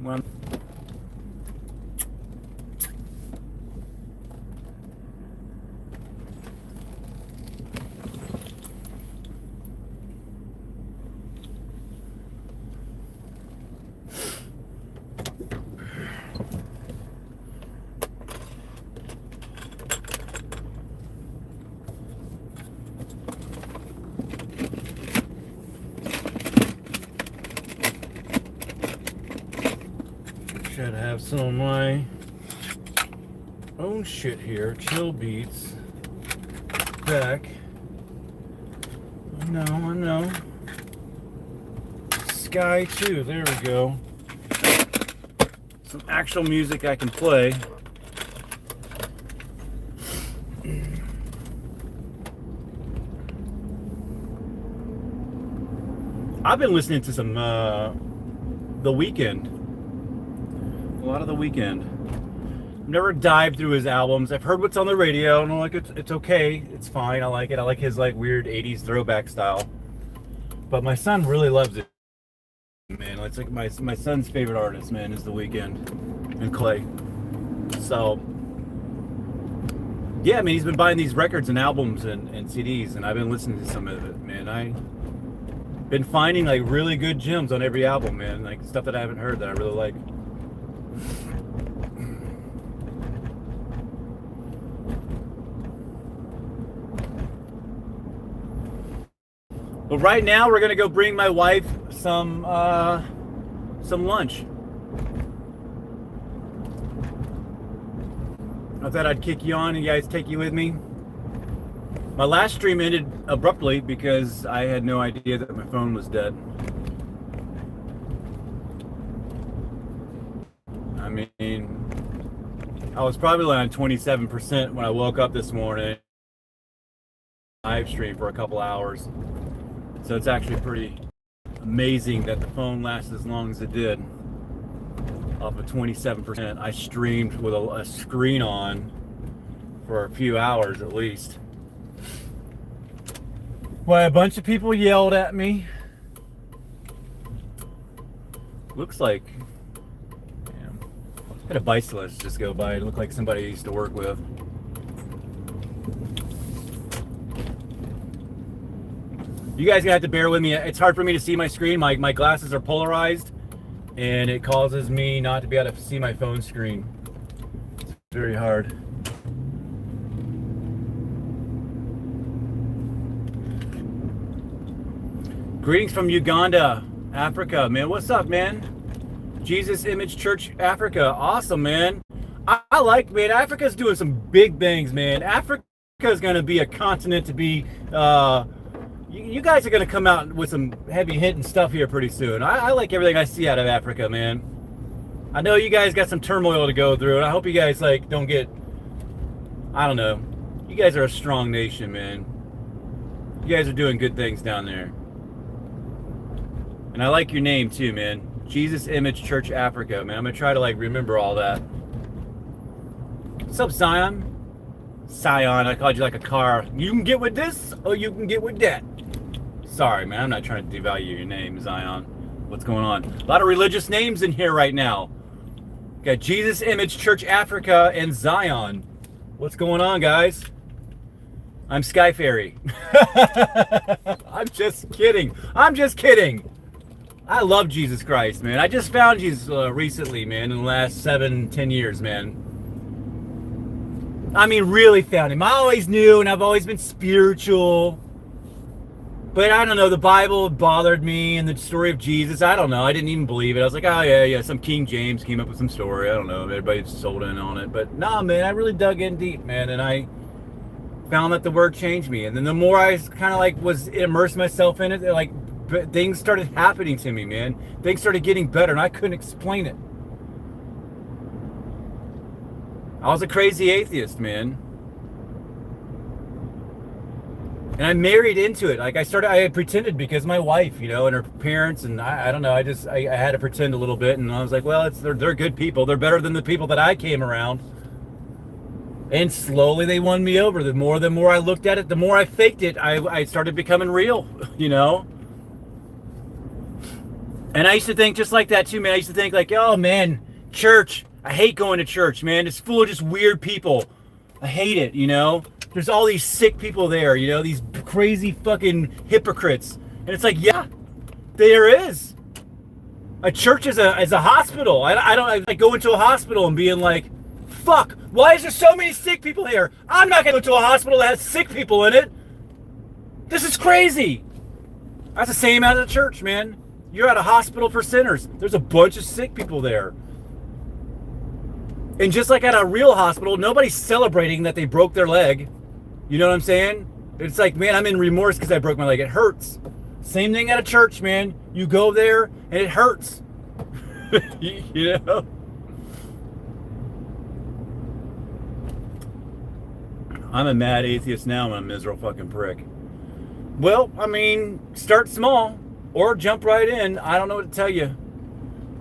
Well, should have some of my own shit here. Chill beats. Back. I know. Sky too. There we go. Some actual music I can play. I've been listening to some The Weeknd. A lot of The Weeknd. I've never dived through his albums. I've heard what's on the radio, and I'm like, it's okay. It's fine. I like it. I like his like weird 80s throwback style. But my son really loves it. Man, it's like my son's favorite artist, man, is The Weeknd and Clay. So yeah, I mean, he's been buying these records and albums and CDs, and I've been listening to some of it, man. I've been finding like really good gems on every album, man. Like stuff that I haven't heard that I really like. But right now we're gonna go bring my wife some lunch. I thought I'd kick you on and you guys take you with me. My last stream ended abruptly because I had no idea that my phone was dead. I mean, I was probably on 27% when I woke up this morning. Live stream for a couple hours. So it's actually pretty amazing that the phone lasted as long as it did. Off of 27%. I streamed with a screen on for a few hours at least. Well, a bunch of people yelled at me. Looks like, damn, I had a bicyclist just go by. It looked like somebody I used to work with. You guys gonna have to bear with me. It's hard for me to see my screen. My glasses are polarized, and it causes me not to be able to see my phone screen. It's very hard. Greetings from Uganda, Africa, man. What's up, man? Jesus Image Church, Africa. Awesome, man. I like, man, Africa's doing some big things, man. Africa is gonna be a continent to be, you guys are going to come out with some heavy hitting stuff here pretty soon. I like everything I see out of Africa, man. I know you guys got some turmoil to go through, and I hope you guys like don't get, I don't know. You guys are a strong nation, man. You guys are doing good things down there. And I like your name too, man. Jesus Image Church Africa, man. I'm going to try to like remember all that. What's up, Zion? Scion, I called you like a car. You can get with this, or you can get with that. Sorry, man, I'm not trying to devalue your name, Zion. What's going on? A lot of religious names in here right now. Got Jesus Image Church Africa and Zion. What's going on, guys? I'm Sky Fairy. I'm just kidding. I'm just kidding. I love Jesus Christ, man. I just found Jesus recently, man, in the last 7-10 years, man. I mean, really found him. I always knew, and I've always been spiritual. But I don't know, the Bible bothered me, and the story of Jesus, I don't know. I didn't even believe it. I was like, oh, yeah, some King James came up with some story. I don't know. Everybody's sold in on it. But nah, man, I really dug in deep, man. And I found that the word changed me. And then the more I kind of like was immersed myself in it, like things started happening to me, man. Things started getting better, and I couldn't explain it. I was a crazy atheist, man. And I married into it. Like I had pretended because my wife, you know, and her parents, and I don't know, I had to pretend a little bit, and I was like, well, they're good people. They're better than the people that I came around. And slowly they won me over. The more I looked at it, the more I faked it, I started becoming real, you know. And I used to think just like that too, man. I used to think like, oh man, church. I hate going to church, man. It's full of just weird people. I hate it, you know? There's all these sick people there, you know, these crazy fucking hypocrites. And it's like, yeah, there is. A church is a hospital. I like go into a hospital and being like, fuck, why is there so many sick people here? I'm not gonna go to a hospital that has sick people in it. This is crazy. That's the same as a church, man. You're at a hospital for sinners. There's a bunch of sick people there. And just like at a real hospital, nobody's celebrating that they broke their leg. You know what I'm saying? It's like, man, I'm in remorse because I broke my leg. It hurts. Same thing at a church, man. You go there and it hurts. You know? I'm a mad atheist now. I'm a miserable fucking prick. Well, I mean, start small or jump right in. I don't know what to tell you.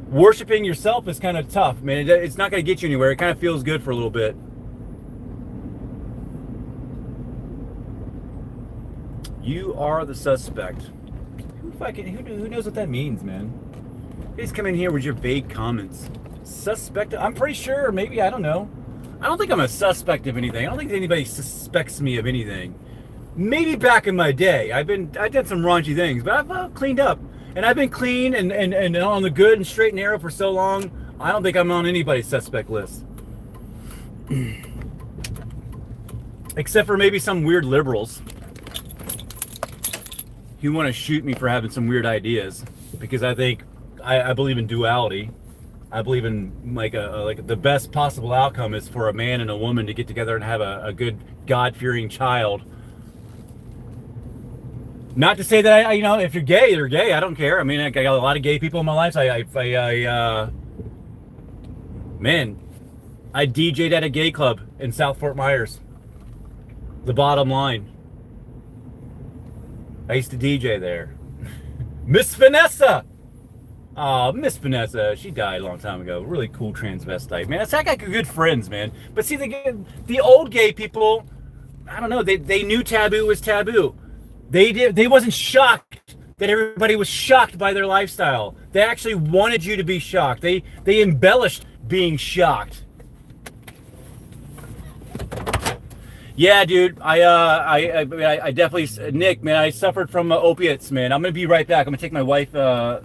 Worshipping yourself is kind of tough, man. It's not going to get you anywhere. It kind of feels good for a little bit. You are the suspect. Who knows what that means, man? Please come in here with your vague comments. Suspect? I'm pretty sure. Maybe, I don't know. I don't think I'm a suspect of anything. I don't think anybody suspects me of anything. Maybe back in my day, I did some raunchy things, but I've cleaned up. And I've been clean and on the good and straight and narrow for so long, I don't think I'm on anybody's suspect list. Except for maybe some weird liberals who want to shoot me for having some weird ideas. Because I think, I believe in duality. I believe in like the best possible outcome is for a man and a woman to get together and have a good God-fearing child. Not to say that you know, if you're gay, you're gay. I don't care. I mean, I got a lot of gay people in my life. Man, I DJ'd at a gay club in South Fort Myers. The bottom line. I used to DJ there. Miss Vanessa. Oh, Miss Vanessa, she died a long time ago. Really cool transvestite, man. It's like I got good friends, man. But see, the old gay people, I don't know. They knew taboo was taboo. They wasn't shocked that everybody was shocked by their lifestyle. They actually wanted you to be shocked. They embellished being shocked. Yeah, dude. I definitely, Nick, man. I suffered from opiates, man. I'm gonna be right back. I'm gonna take my wife her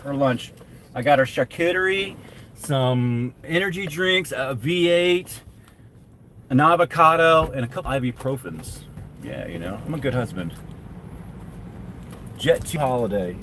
lunch. I got her charcuterie, some energy drinks, a V8, an avocado, and a couple ibuprofens. Yeah, you know, I'm a good husband. Jet 2 holiday.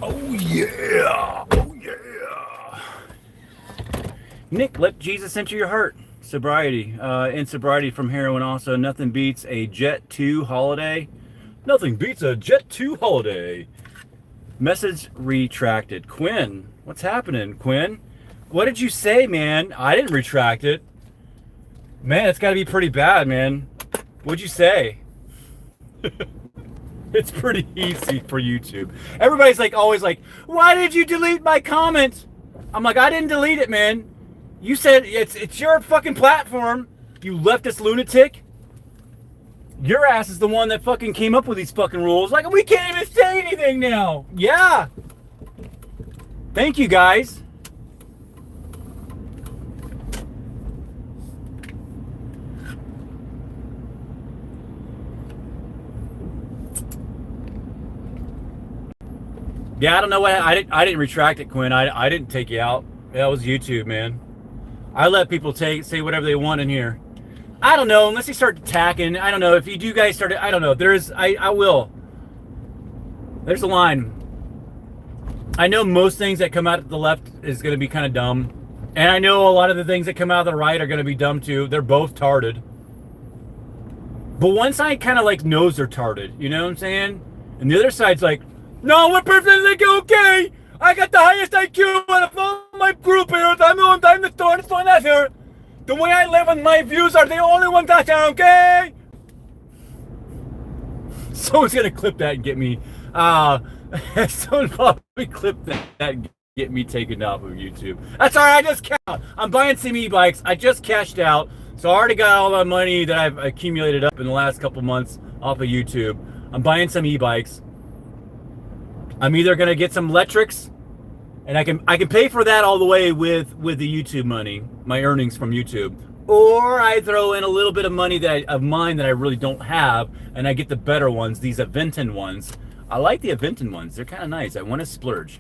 Oh yeah! Oh yeah! Nick, let Jesus enter your heart. Sobriety. In sobriety from heroin also. Nothing beats a Jet 2 holiday. Nothing beats a Jet 2 holiday. Message retracted. Quinn, what's happening, Quinn? What did you say, man? I didn't retract it. Man, it's got to be pretty bad, man. What'd you say? It's pretty easy for YouTube. Everybody's like, always like, why did you delete my comment? I'm like, I didn't delete it, man. You said it's your fucking platform. You leftist lunatic. Your ass is the one that fucking came up with these fucking rules. Like, we can't even say anything now. Yeah. Thank you, guys. Yeah, I don't know what I didn't retract it, Quinn. I didn't take you out. That was YouTube, man. I let people say whatever they want in here. I don't know, unless they start attacking. I don't know if you do guys start. I don't know. I will. There's a line. I know most things that come out of the left is going to be kind of dumb, and I know a lot of the things that come out of the right are going to be dumb too. They're both tarded. But one side kind of like knows they're tarded. You know what I'm saying? And the other side's like, no, we're perfectly okay. I got the highest IQ out of all my group here. I'm the smartest one out here. The way I live and my views are the only ones out there, okay? Someone's gonna clip that and get me. Someone probably clip that and get me taken off of YouTube. That's all right. I just cashed. I'm buying some e-bikes. I just cashed out, so I already got all the money that I've accumulated up in the last couple months off of YouTube. I'm buying some e-bikes. I'm either gonna get some electrics, and I can pay for that all the way with the YouTube money, my earnings from YouTube, or I throw in a little bit of money of mine that I really don't have, and I get the better ones, these Ableton ones. I like the Ableton ones; they're kind of nice. I want to splurge.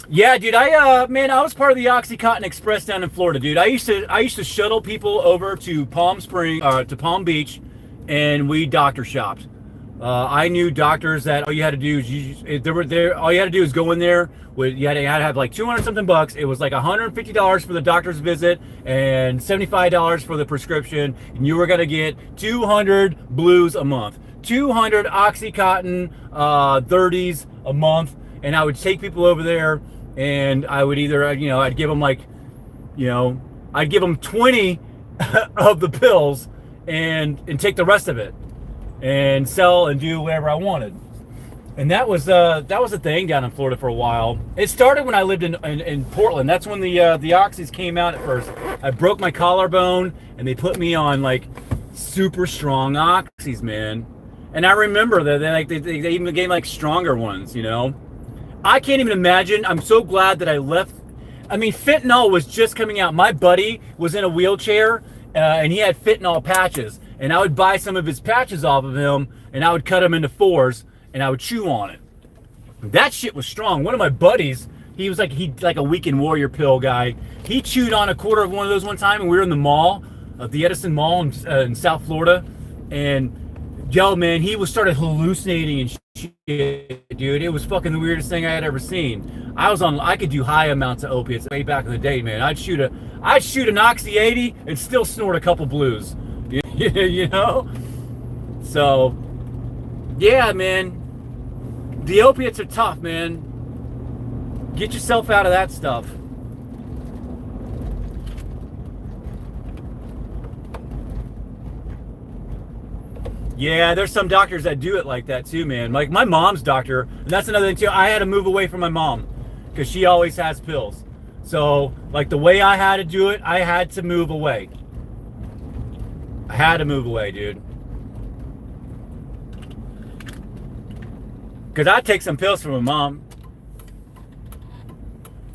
Yeah, dude. I was part of the Oxycontin Express down in Florida, dude. I used to shuttle people over to Palm Beach, and we doctor shopped. I knew doctors that all you had to do is all you had to do is go in there with you had to have like 200 something bucks. It was like $150 for the doctor's visit and $75 for the prescription, and you were gonna get 200 blues a month, 200 Oxycontin 30s a month. And I would take people over there, and I would either I'd give them I'd give them 20 of the pills and take the rest of it and sell and do whatever I wanted. And that was a thing down in Florida for a while. It started when I lived in Portland. That's when the oxys came out at first. I broke my collarbone, and they put me on like super strong oxys, man. And I remember that they even gave like stronger ones, you know. I can't even imagine. I'm so glad that I left. I mean, fentanyl was just coming out. My buddy was in a wheelchair, and he had fentanyl patches. And I would buy some of his patches off of him, and I would cut them into 4s, and I would chew on it. That shit was strong. One of my buddies, he was like a weekend warrior pill guy. He chewed on a quarter of one of those one time, and we were in the mall, the Edison Mall in South Florida, and yo, man, he started hallucinating and shit, dude. It was fucking the weirdest thing I had ever seen. I could do high amounts of opiates way back in the day, man. I'd shoot an Oxy 80 and still snort a couple blues. You know? So, yeah, man. The opiates are tough, man. Get yourself out of that stuff. Yeah, there's some doctors that do it like that too, man. Like my mom's doctor, and that's another thing too. I had to move away from my mom because she always has pills. So, like the way I had to do it, I had to move away. I had to move away, dude. Because I take some pills from my mom.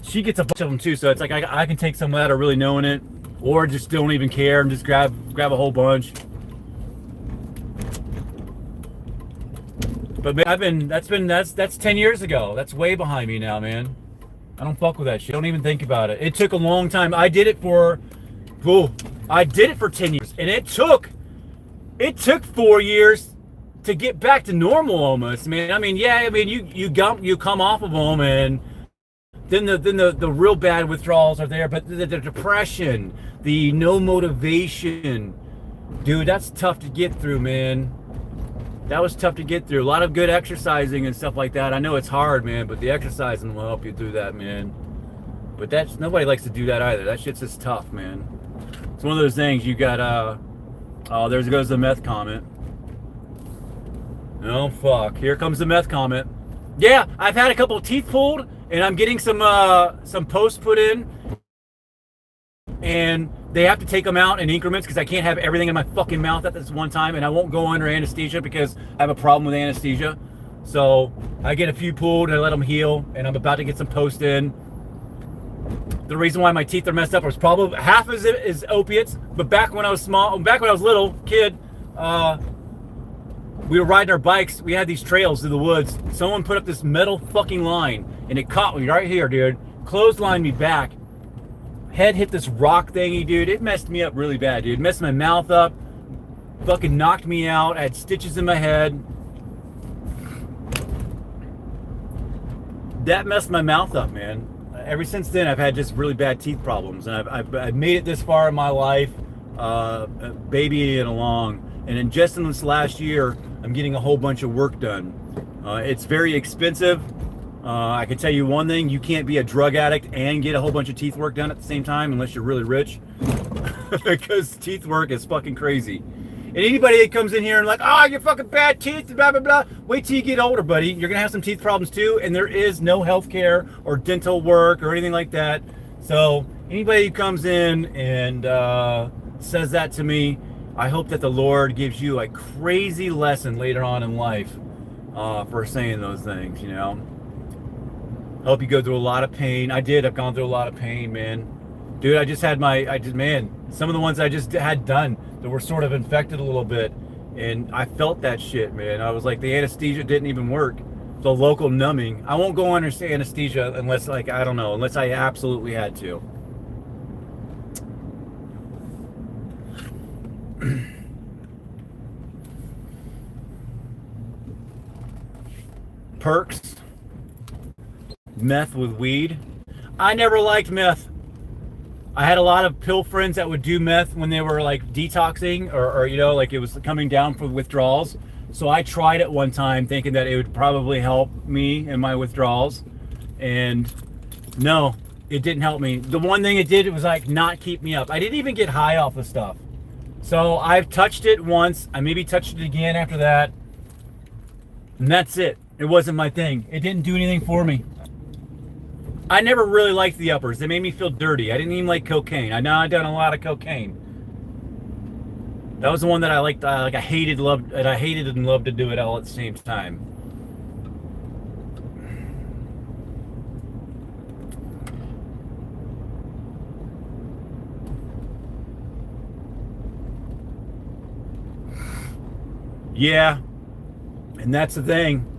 She gets a bunch of them too, so it's like I can take some without her really knowing it, or just don't even care and just grab a whole bunch. But man, that's 10 years ago. That's way behind me now, man. I don't fuck with that shit. Don't even think about it. It took a long time. I did it for 10 years, and it took 4 years to get back to normal almost, man. I mean, yeah, I mean you come off of them, and then the real bad withdrawals are there, but the depression, the no motivation, dude, that's tough to get through, man. That was tough to get through. A lot of good exercising and stuff like that. I know it's hard, man, but the exercising will help you through that, man. But nobody likes to do that either. That shit's just tough, man. It's one of those things you got, oh, there goes the meth comment. Oh, fuck. Here comes the meth comment. Yeah, I've had a couple of teeth pulled, and I'm getting some posts put in. And they have to take them out in increments because I can't have everything in my fucking mouth at this one time, and I won't go under anesthesia because I have a problem with anesthesia. So I get a few pulled and I let them heal, and I'm about to get some post in. The reason why my teeth are messed up was probably half of it is opiates, but back when I was little kid, we were riding our bikes. We had these trails through the woods. Someone put up this metal fucking line, and it caught me right here, dude. Clotheslined me back. Head hit this rock thingy, dude. It messed me up really bad, dude. Messed my mouth up. Fucking knocked me out. I had stitches in my head. That messed my mouth up, man. Ever since then, I've had just really bad teeth problems, and I've made it this far in my life, babying it along. And then just in this last year, I'm getting a whole bunch of work done. It's very expensive. I can tell you one thing: you can't be a drug addict and get a whole bunch of teeth work done at the same time unless you're really rich, because teeth work is fucking crazy. And anybody that comes in here and like, oh, you fucking bad teeth, blah, blah, blah. Wait till you get older, buddy. You're going to have some teeth problems too. And there is no health care or dental work or anything like that. So anybody who comes in and says that to me, I hope that the Lord gives you a crazy lesson later on in life for saying those things, you know. I hope you go through a lot of pain. I did. I've gone through a lot of pain, man. Dude, some of the ones I just had done that were sort of infected a little bit, and I felt that shit, man. I was like, the anesthesia didn't even work. The local numbing. I won't go under anesthesia unless, like, I don't know, unless I absolutely had to. Perks. Meth with weed. I never liked meth. I had a lot of pill friends that would do meth when they were like detoxing or you know, like it was coming down for withdrawals. So I tried it one time thinking that it would probably help me in my withdrawals. And no, it didn't help me. The one thing it did, it was like not keep me up. I didn't even get high off the stuff. So I've touched it once. I maybe touched it again after that. And that's it. It wasn't my thing. It didn't do anything for me. I never really liked the uppers. They made me feel dirty. I didn't even like cocaine. I know I've done a lot of cocaine. That was the one that I liked. I hated and loved to do it all at the same time. Yeah, and that's the thing.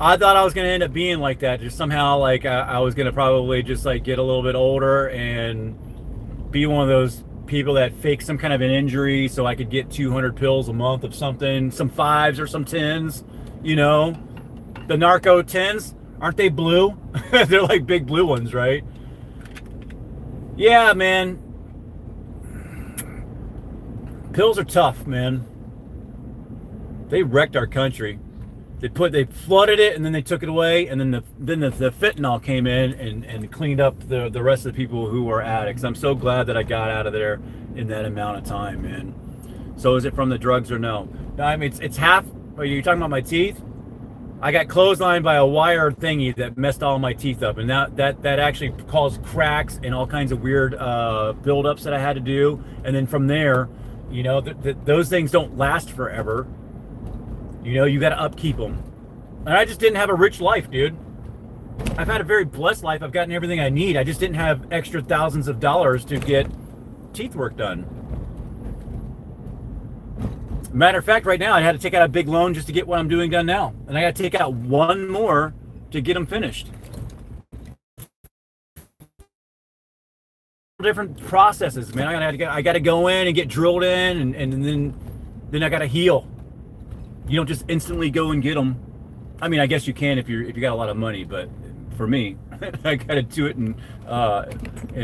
I thought I was going to end up being like that. Just somehow, like, I was going to probably just, like, get a little bit older and be one of those people that fake some kind of an injury so I could get 200 pills a month of something, some 5s or some 10s, you know? The narco 10s, aren't they blue? They're like big blue ones, right? Yeah, man. Pills are tough, man. They wrecked our country. They flooded it and then they took it away, and then the fentanyl came in and cleaned up the rest of the people who were addicts. I'm so glad that I got out of there in that amount of time, man. So is it from the drugs or no? I mean, it's half. Are you talking about my teeth? I got clotheslined by a wire thingy that messed all my teeth up, and that actually caused cracks and all kinds of weird buildups that I had to do. And then from there, you know, those things don't last forever. You know, you got to upkeep them. And I just didn't have a rich life, dude. I've had a very blessed life. I've gotten everything I need. I just didn't have extra thousands of dollars to get teeth work done. Matter of fact, right now, I had to take out a big loan just to get what I'm doing done now. And I got to take out one more to get them finished. Different processes, man. I got to go in and get drilled in, and then I got to heal. You don't just instantly go and get them. I mean, I guess you can if you got a lot of money, but for me, I got to do it in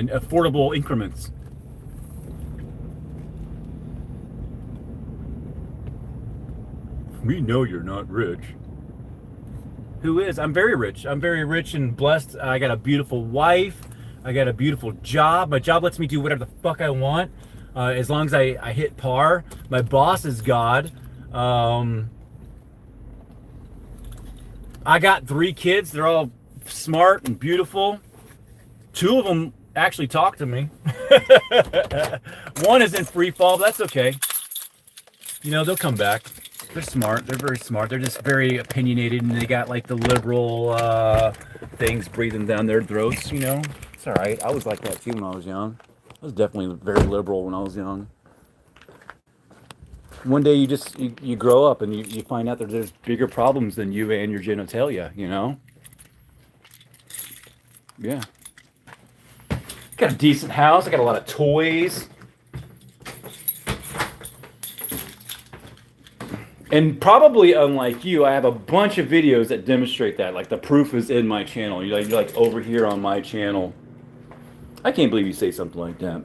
affordable increments. We know you're not rich. Who is? I'm very rich. I'm very rich and blessed. I got a beautiful wife. I got a beautiful job. My job lets me do whatever the fuck I want, as long as I hit par. My boss is God. I got 3 kids. They're all smart and beautiful. 2 of them actually talk to me. One is in free fall, but that's okay. You know, they'll come back. They're smart. They're very smart. They're just very opinionated, and they got like the liberal things breathing down their throats. You know, it's all right. I was like that too when I was young. I was definitely very liberal when I was young. One day you grow up and you find out that there's bigger problems than you and your genitalia. You know? Yeah. Got a decent house. I got a lot of toys. And probably unlike you, I have a bunch of videos that demonstrate that. Like the proof is in my channel. You're like over here on my channel. I can't believe you say something like that.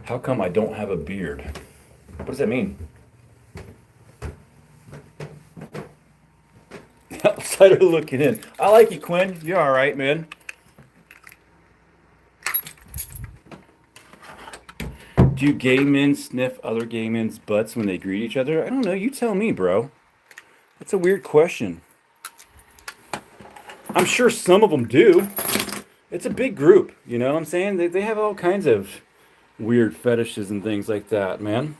How come I don't have a beard? What does that mean? Outsider looking in. I like you, Quinn. You're all right, man. Do gay men sniff other gay men's butts when they greet each other? I don't know. You tell me, bro. That's a weird question. I'm sure some of them do. It's a big group, you know what I'm saying? They have all kinds of weird fetishes and things like that, man.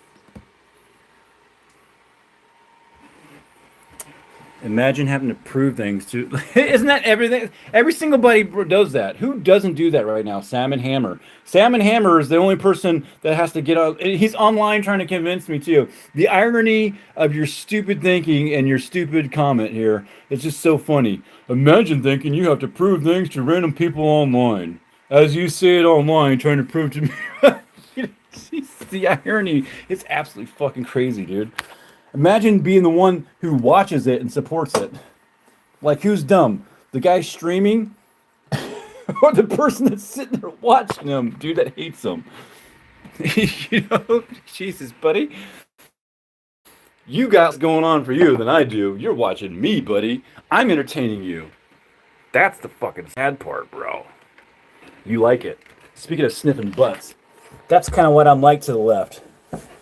Imagine having to prove things to... Isn't that everything? Every single buddy does that. Who doesn't do that right now? Salmon Hammer. Salmon Hammer is the only person that has to get out. He's online trying to convince me too. The irony of your stupid thinking and your stupid comment here is just so funny. Imagine thinking you have to prove things to random people online. As you say it online, trying to prove to me... The irony is absolutely fucking crazy, dude. Imagine being the one who watches it and supports it. Like, who's dumb? The guy streaming or the person that's sitting there watching him? Dude, that hates him. You know? Jesus, buddy. You got what's going on for you than I do. You're watching me, buddy. I'm entertaining you. That's the fucking sad part, bro. You like it. Speaking of sniffing butts, that's kind of what I'm like to the left.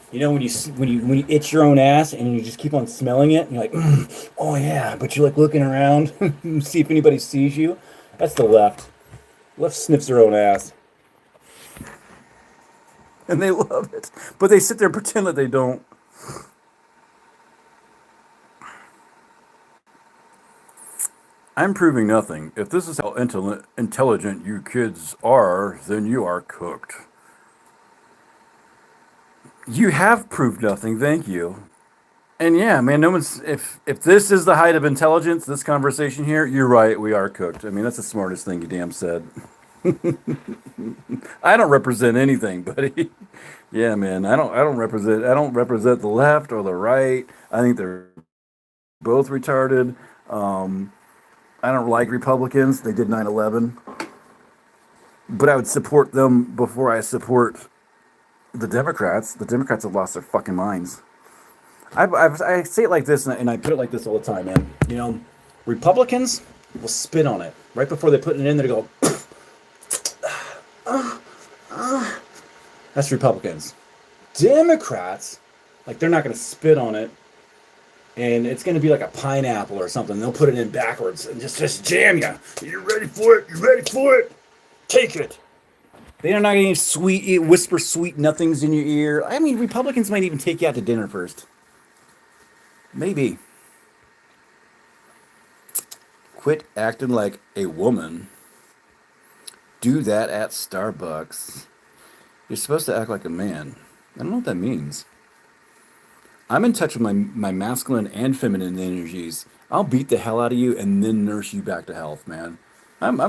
You know, when you itch your own ass and you just keep on smelling it, and you're like, oh yeah, but you're like looking around, see if anybody sees you. That's the left. Left sniffs their own ass, and they love it, but they sit there and pretend that they don't. I'm proving nothing. If this is how intelligent you kids are, then you are cooked. You have proved nothing, thank you. And yeah, man, no one's if this is the height of intelligence, this conversation here, you're right, we are cooked. I mean, that's the smartest thing you damn said. I don't represent anything, buddy. Yeah, man, I don't represent the left or the right. I think they're both retarded. I don't like Republicans. They did 9/11. But I would support them before I support the Democrats. The Democrats have lost their fucking minds. I say it like this, and I put it like this all the time, man. You know, Republicans will spit on it. Right before they put it in, they go, that's Republicans. Democrats, like, they're not going to spit on it, and it's going to be like a pineapple or something. They'll put it in backwards and just jam you. You're ready for it? You ready for it? Take it. They're not going to whisper sweet nothings in your ear. I mean, Republicans might even take you out to dinner first. Maybe. Quit acting like a woman. Do that at Starbucks. You're supposed to act like a man. I don't know what that means. I'm in touch with my masculine and feminine energies. I'll beat the hell out of you and then nurse you back to health, man. I'm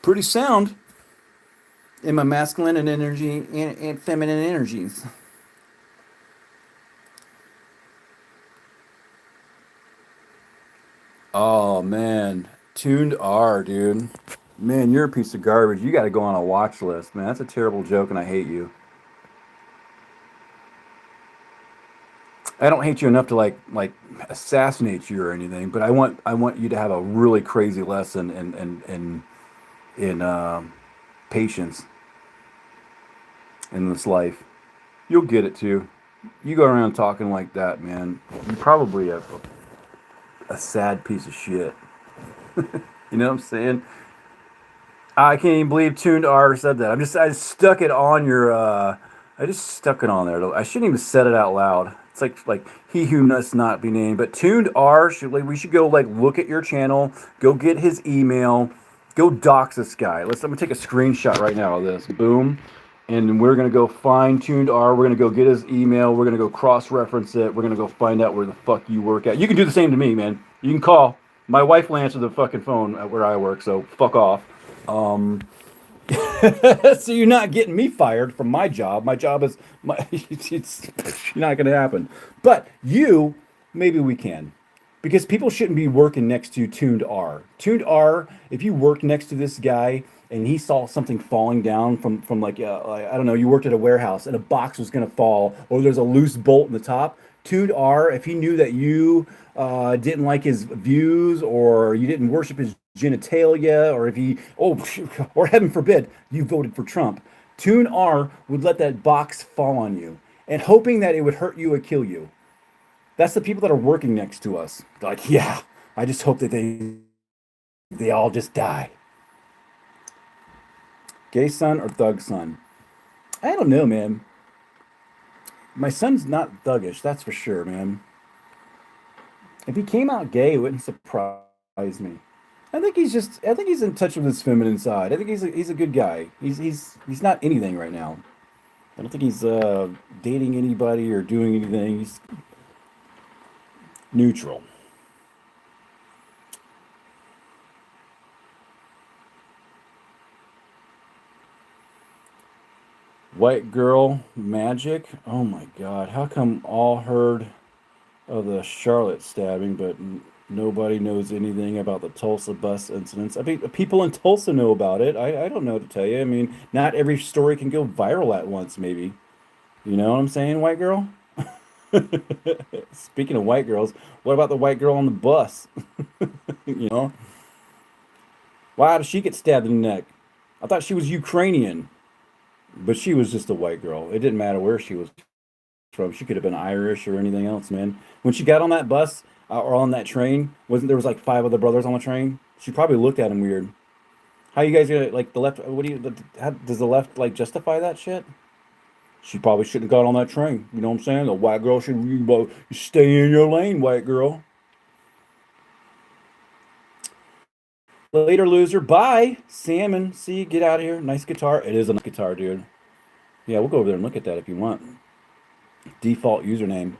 pretty sound in my masculine and energy and feminine energies. Oh man, tuned R, dude. Man, you're a piece of garbage. You got to go on a watch list, man. That's a terrible joke, and I hate you. I don't hate you enough to like assassinate you or anything, but I want you to have a really crazy lesson in patience in this life. You'll get it too. You go around talking like that, man. You're probably a sad piece of shit. You know what I'm saying? I can't even believe Tuned R said that. I just stuck it on your I just stuck it on there. I shouldn't even said it out loud. It's like he who must not be named. But Tuned R should like we should go like look at your channel, go get his email, go dox this guy. I'm gonna take a screenshot right now of this. Boom. And we're gonna go find Tuned R. We're gonna go get his email. We're gonna go cross-reference it. We're gonna go find out where the fuck you work at. You can do the same to me, man. You can call. My wife will answer the fucking phone at where I work, so fuck off. Um, so you're not getting me fired from my job. My job is it's not going to happen. But you, maybe we can, because people shouldn't be working next to Tuned R. Tuned R. If you worked next to this guy and he saw something falling down from like I don't know, you worked at a warehouse and a box was going to fall, or there's a loose bolt in the top. Tuned R. If he knew that you didn't like his views, or you didn't worship his genitalia, or if he, or heaven forbid, you voted for Trump, Tune R would let that box fall on you and hoping that it would hurt you or kill you. That's the people that are working next to us. They're like, yeah, I just hope that they all just die. Gay son or thug son? I don't know, man. My son's not thuggish, that's for sure, man. If he came out gay, it wouldn't surprise me. I think he's in touch with his feminine side. I think he's a good guy. He's not anything right now. I don't think he's dating anybody or doing anything. He's neutral. White girl magic. Oh my God! How come all heard of the Charlotte stabbing, but nobody knows anything about the Tulsa bus incidents? I mean, people in Tulsa know about it. I don't know what to tell you. I mean, not every story can go viral at once, maybe. You know what I'm saying, white girl? Speaking of white girls, what about the white girl on the bus? You know, why did she get stabbed in the neck? I thought she was Ukrainian, but she was just a white girl. It didn't matter where she was from. She could have been Irish or anything else, man. When she got on that bus or on that train, wasn't there was like five other brothers on the train? She probably looked at him weird. How you guys gonna like the left? What do you? How, does the left like justify that shit? She probably shouldn't have got on that train. You know what I'm saying? The white girl should stay in your lane, white girl. Later, loser. Bye, Salmon. See you. Get out of here. Nice guitar. It is a nice guitar, dude. Yeah, we'll go over there and look at that if you want. Default username.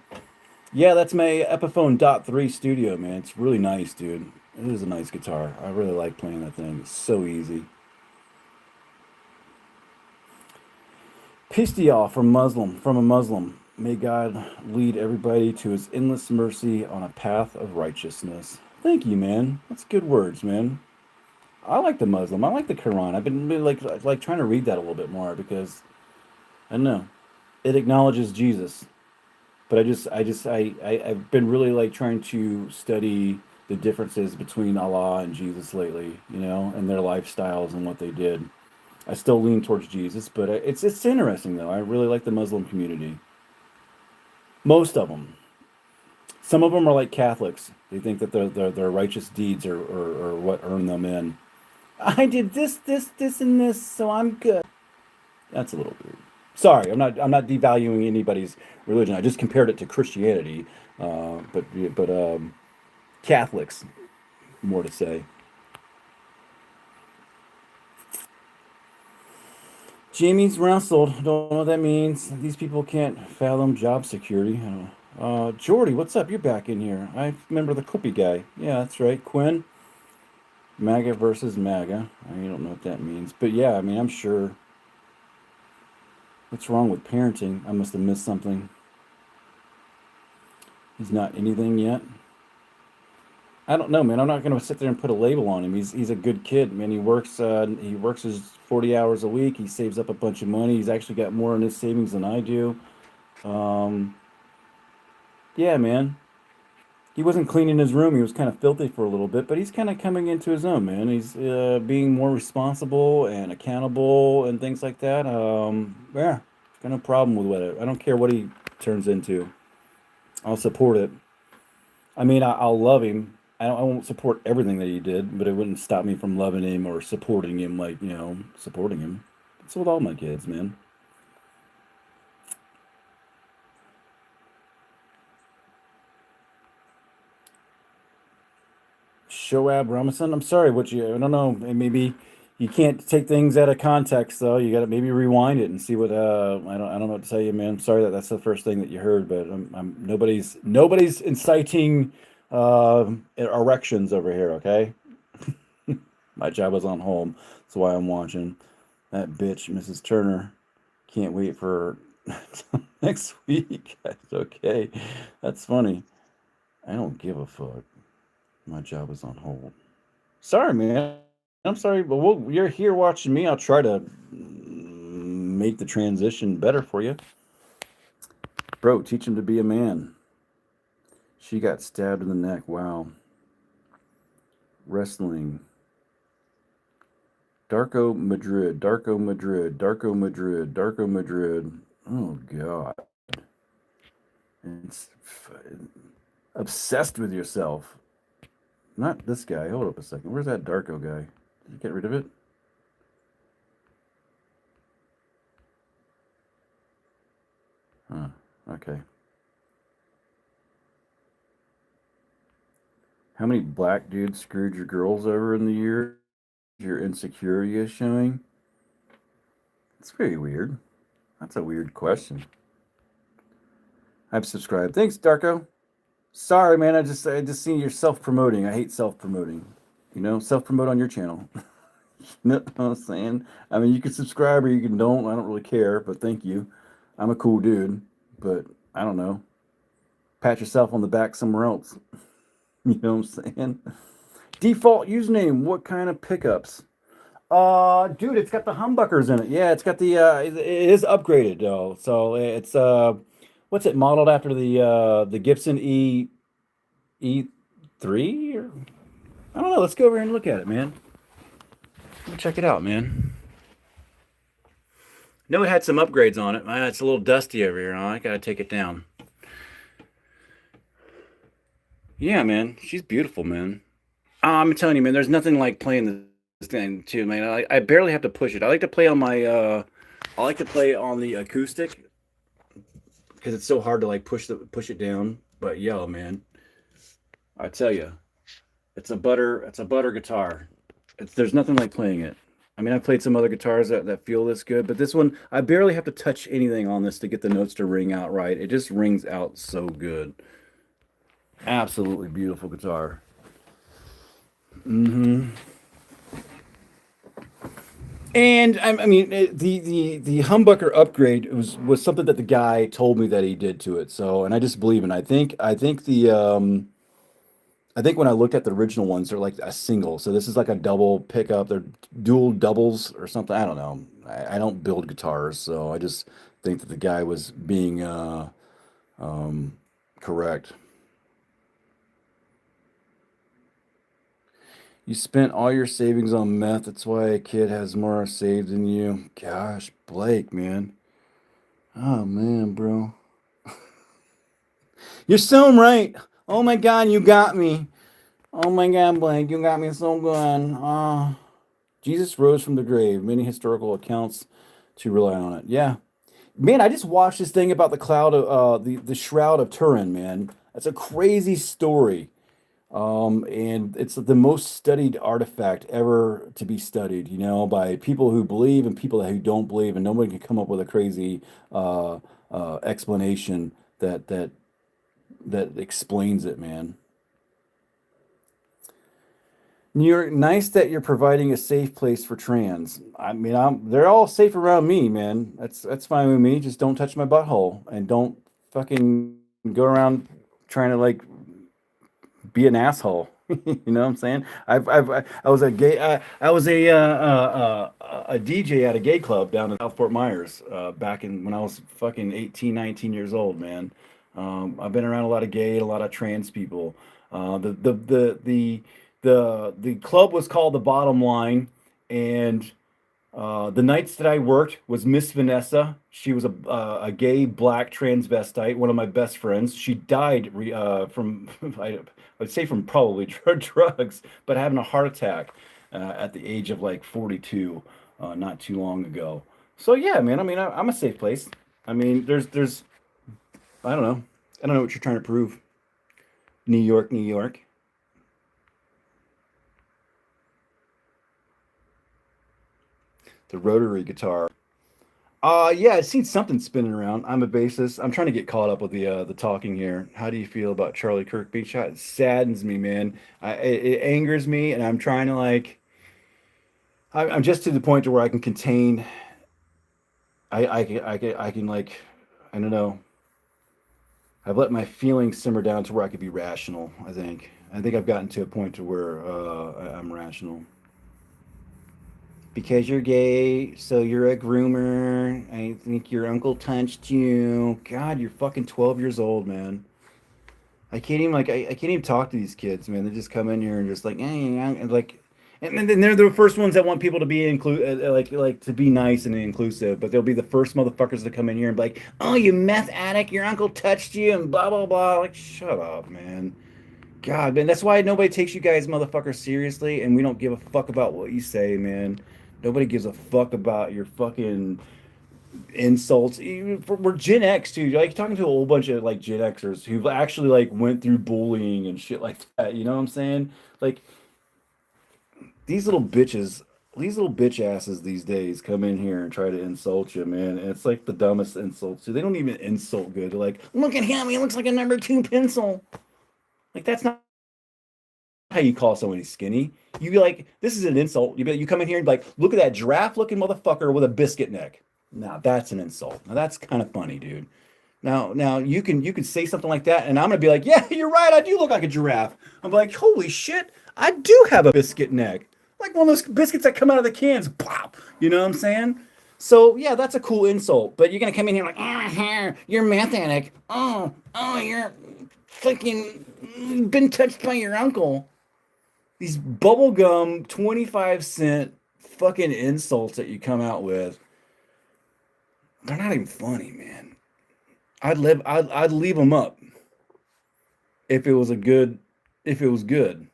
Yeah, that's my Epiphone .3 Studio, man. It's really nice, dude. It is a nice guitar. I really like playing that thing. It's so easy. Pistial from a Muslim. May God lead everybody to his endless mercy on a path of righteousness. Thank you, man. That's good words, man. I like the Muslim. I like the Quran. I've been like trying to read that a little bit more because I don't know. It acknowledges Jesus. But I've been really like trying to study the differences between Allah and Jesus lately, you know, and their lifestyles and what they did. I still lean towards Jesus, but it's interesting though. I really like the Muslim community. Most of them. Some of them are like Catholics. They think that their righteous deeds are what earn them in. I did this, and this, so I'm good. That's a little weird. Sorry, I'm not devaluing anybody's religion. I just compared it to Christianity, but Catholics, more to say. Jamie's wrestled. Don't know what that means. These people can't fathom job security. I don't know. Jordy, what's up? You're back in here. I remember the Clippy guy. Yeah, that's right. Quinn. MAGA versus MAGA. I don't know what that means. But yeah, I mean, I'm sure. What's wrong with parenting? I must have missed something. He's not anything yet. I don't know, man. I'm not going to sit there and put a label on him. He's a good kid, man. He works his 40 hours a week. He saves up a bunch of money. He's actually got more in his savings than I do. Yeah, man. He wasn't cleaning his room. He was kind of filthy for a little bit, but he's kind of coming into his own, man. He's being more responsible and accountable and things like that. Yeah, got no problem with it. I don't care what he turns into. I'll support it. I mean, I'll love him. I won't support everything that he did, but it wouldn't stop me from loving him or supporting him, like, supporting him. It's with all my kids, man. Shoab Ramazan, I'm sorry, I don't know, maybe you can't take things out of context, though. You got to maybe rewind it and see what, I don't know what to tell you, man. I'm sorry that that's the first thing that you heard, but nobody's inciting, erections over here, okay? My job was on hold. That's why I'm watching. That bitch, Mrs. Turner. Can't wait for next week. That's okay. That's funny. I don't give a fuck. My job is on hold. Sorry, man. I'm sorry, but you're here watching me. I'll try to make the transition better for you. Bro, teach him to be a man. She got stabbed in the neck. Wow. Wrestling. Darko Madrid, Darko Madrid, Darko Madrid, Darko Madrid. Oh God. It's obsessed with yourself. Not this guy. Hold up a second. Where's that Darko guy? Did you get rid of it? Huh. Okay. How many black dudes screwed your girls over in the year? Your insecurity is showing? It's very weird. That's a weird question. I've subscribed. Thanks, Darko. Sorry, man. I just seen you're self-promoting. I hate self-promoting. Self-promote on your channel. You know what I'm saying? I mean, you can subscribe or you can don't. I don't really care, but thank you. I'm a cool dude, but I don't know. Pat yourself on the back somewhere else. You know what I'm saying? Default username. What kind of pickups? Dude, it's got the humbuckers in it. Yeah, it's got it is upgraded though. So it's what's it modeled after the Gibson E3 or I don't know. Let's go over here and look at it, man. Let me check it out, man. No, it had some upgrades on it. It's a little dusty over here. I gotta take it down. Yeah, man, she's beautiful, man. I'm telling you, man, there's nothing like playing this thing too, man. I barely have to push it. I like to play on I like to play on the acoustic because it's so hard to like push it down. But yo, man, I tell you, it's a butter guitar. There's nothing like playing it. I mean, I've played some other guitars that feel this good, but this one, I barely have to touch anything on this to get the notes to ring out right. It just rings out so good. Absolutely beautiful guitar. Mm-hmm. And I mean, the humbucker upgrade was something that the guy told me that he did to it. So, and I just believe in. I think when I looked at the original ones, they're like a single. So this is like a double pickup. They're dual doubles or something. I don't know. I don't build guitars, so I just think that the guy was being correct. You spent all your savings on meth. That's why a kid has more saved than you. Gosh, Blake, man. Oh man, bro. You're so right. Oh my God, you got me. Oh my God, Blake, you got me so good. Jesus rose from the grave. Many historical accounts to rely on it. Yeah, man. I just watched this thing about the cloud of the shroud of Turin. Man, that's a crazy story. And it's the most studied artifact ever to be studied, by people who believe and people who don't believe, and nobody can come up with a crazy explanation that explains it, man. New York, nice that you're providing a safe place for trans. I mean, they're all safe around me, man. That's fine with me. Just don't touch my butthole and don't fucking go around trying to like be an asshole. You know what I'm saying? I was a gay I was a DJ at a gay club down in South Fort Myers back in when I was fucking 18, 19 years old, man. I've been around a lot of gay and a lot of trans people. The club was called the Bottom Line, and The nights that I worked was Miss Vanessa. She was a gay black transvestite, one of my best friends. She died from I'd say from probably drugs, but having a heart attack at the age of like 42, not too long ago. So yeah, man. I mean, I'm a safe place. I mean, there's I don't know. I don't know what you're trying to prove. New York, New York. The rotary guitar. Yeah, I've seen something spinning around. I'm a bassist. I'm trying to get caught up with the talking here. How do you feel about Charlie Kirk being shot? It saddens me, man. It angers me, and I'm trying to like. I'm just to the point to where I can contain. I can like, I don't know. I've let my feelings simmer down to where I could be rational. I think I've gotten to a point to where I'm rational. Because you're gay, so you're a groomer. I think your uncle touched you. God, you're fucking 12 years old, man. I can't even like I can't even talk to these kids, man. They just come in here and just like, and like, and then they're the first ones that want people to be like to be nice and inclusive. But they'll be the first motherfuckers to come in here and be like, oh, you meth addict, your uncle touched you, and blah blah blah. Like, shut up, man. God, man, that's why nobody takes you guys motherfuckers seriously, and we don't give a fuck about what you say, man. Nobody gives a fuck about your fucking insults. We're Gen X too. Like talking to a whole bunch of like Gen Xers who've actually like went through bullying and shit like that. You know what I'm saying? Like these little bitches, these little bitch asses these days come in here and try to insult you, man. And it's like the dumbest insults too. They don't even insult good. They're like, look at him, he looks like a number two pencil. Like that's not how you call somebody skinny. You be like, this is an insult. You come in here and be like, look at that giraffe looking motherfucker with a biscuit neck. Now that's an insult. Now that's kind of funny, dude. Now you can say something like that, and I'm gonna be like, yeah, you're right. I do look like a giraffe. I'm like, holy shit, I do have a biscuit neck, like one of those biscuits that come out of the cans. Pop. You know what I'm saying? So yeah, that's a cool insult. But you're gonna come in here like, you're meth addict. Oh, you're fucking been touched by your uncle. These bubblegum 25-cent fucking insults that you come out with, they're not even funny, man. I'd leave them up if it was a good if it was good,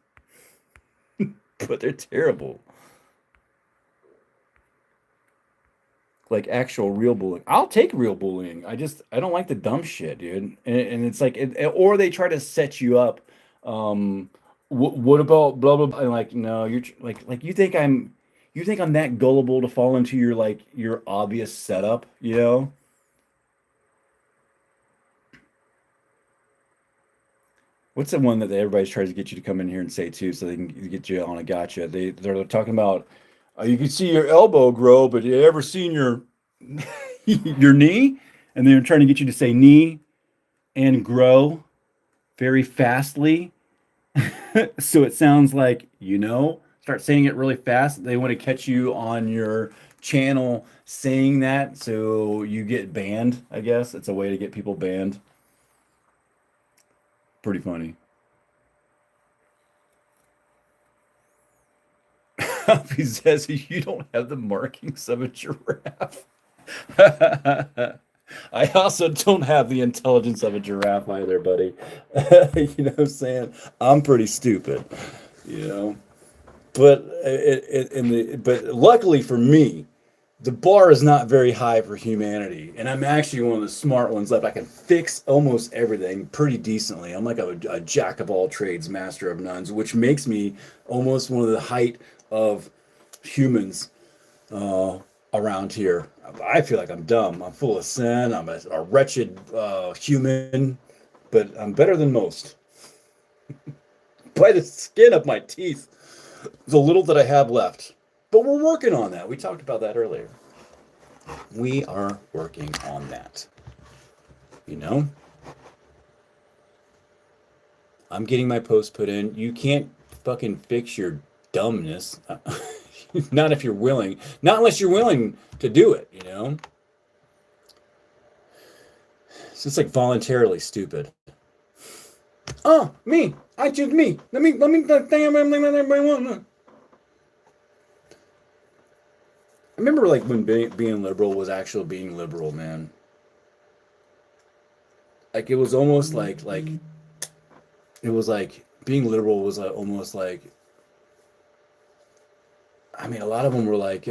but they're terrible. Like actual real bullying. I'll take real bullying. I don't like the dumb shit, dude. And it's like or they try to set you up. What about blah blah blah? And like no, like you think I'm that gullible to fall into your like your obvious setup, you know? What's the one that everybody tries to get you to come in here and say too, so they can get you on a gotcha? They're talking about you can see your elbow grow, but you ever seen your your knee? And they're trying to get you to say knee and grow very fastly, so it sounds like start saying it really fast. They want to catch you on your channel saying that, so you get banned. I guess it's a way to get people banned. Pretty funny. He says you don't have the markings of a giraffe. I also don't have the intelligence of a giraffe either, buddy. You know what I'm saying? I'm pretty stupid, you know. But but luckily for me, the bar is not very high for humanity, and I'm actually one of the smart ones left. I can fix almost everything pretty decently. I'm like a jack of all trades, master of none, which makes me almost one of the height of humans around here. I feel like I'm dumb. I'm full of sin. I'm a wretched human, but I'm better than most. By the skin of my teeth, the little that I have left. But we're working on that. We talked about that earlier. We are working on that. You know? I'm getting my post put in. You can't fucking fix your dumbness. Not if you're willing. Not unless you're willing to do it, you know? So it's like voluntarily stupid. Oh, me. I choose me. Let me remember like when being liberal was actual being liberal, man. Like it was almost like it was like being liberal was almost like, I mean, a lot of them were like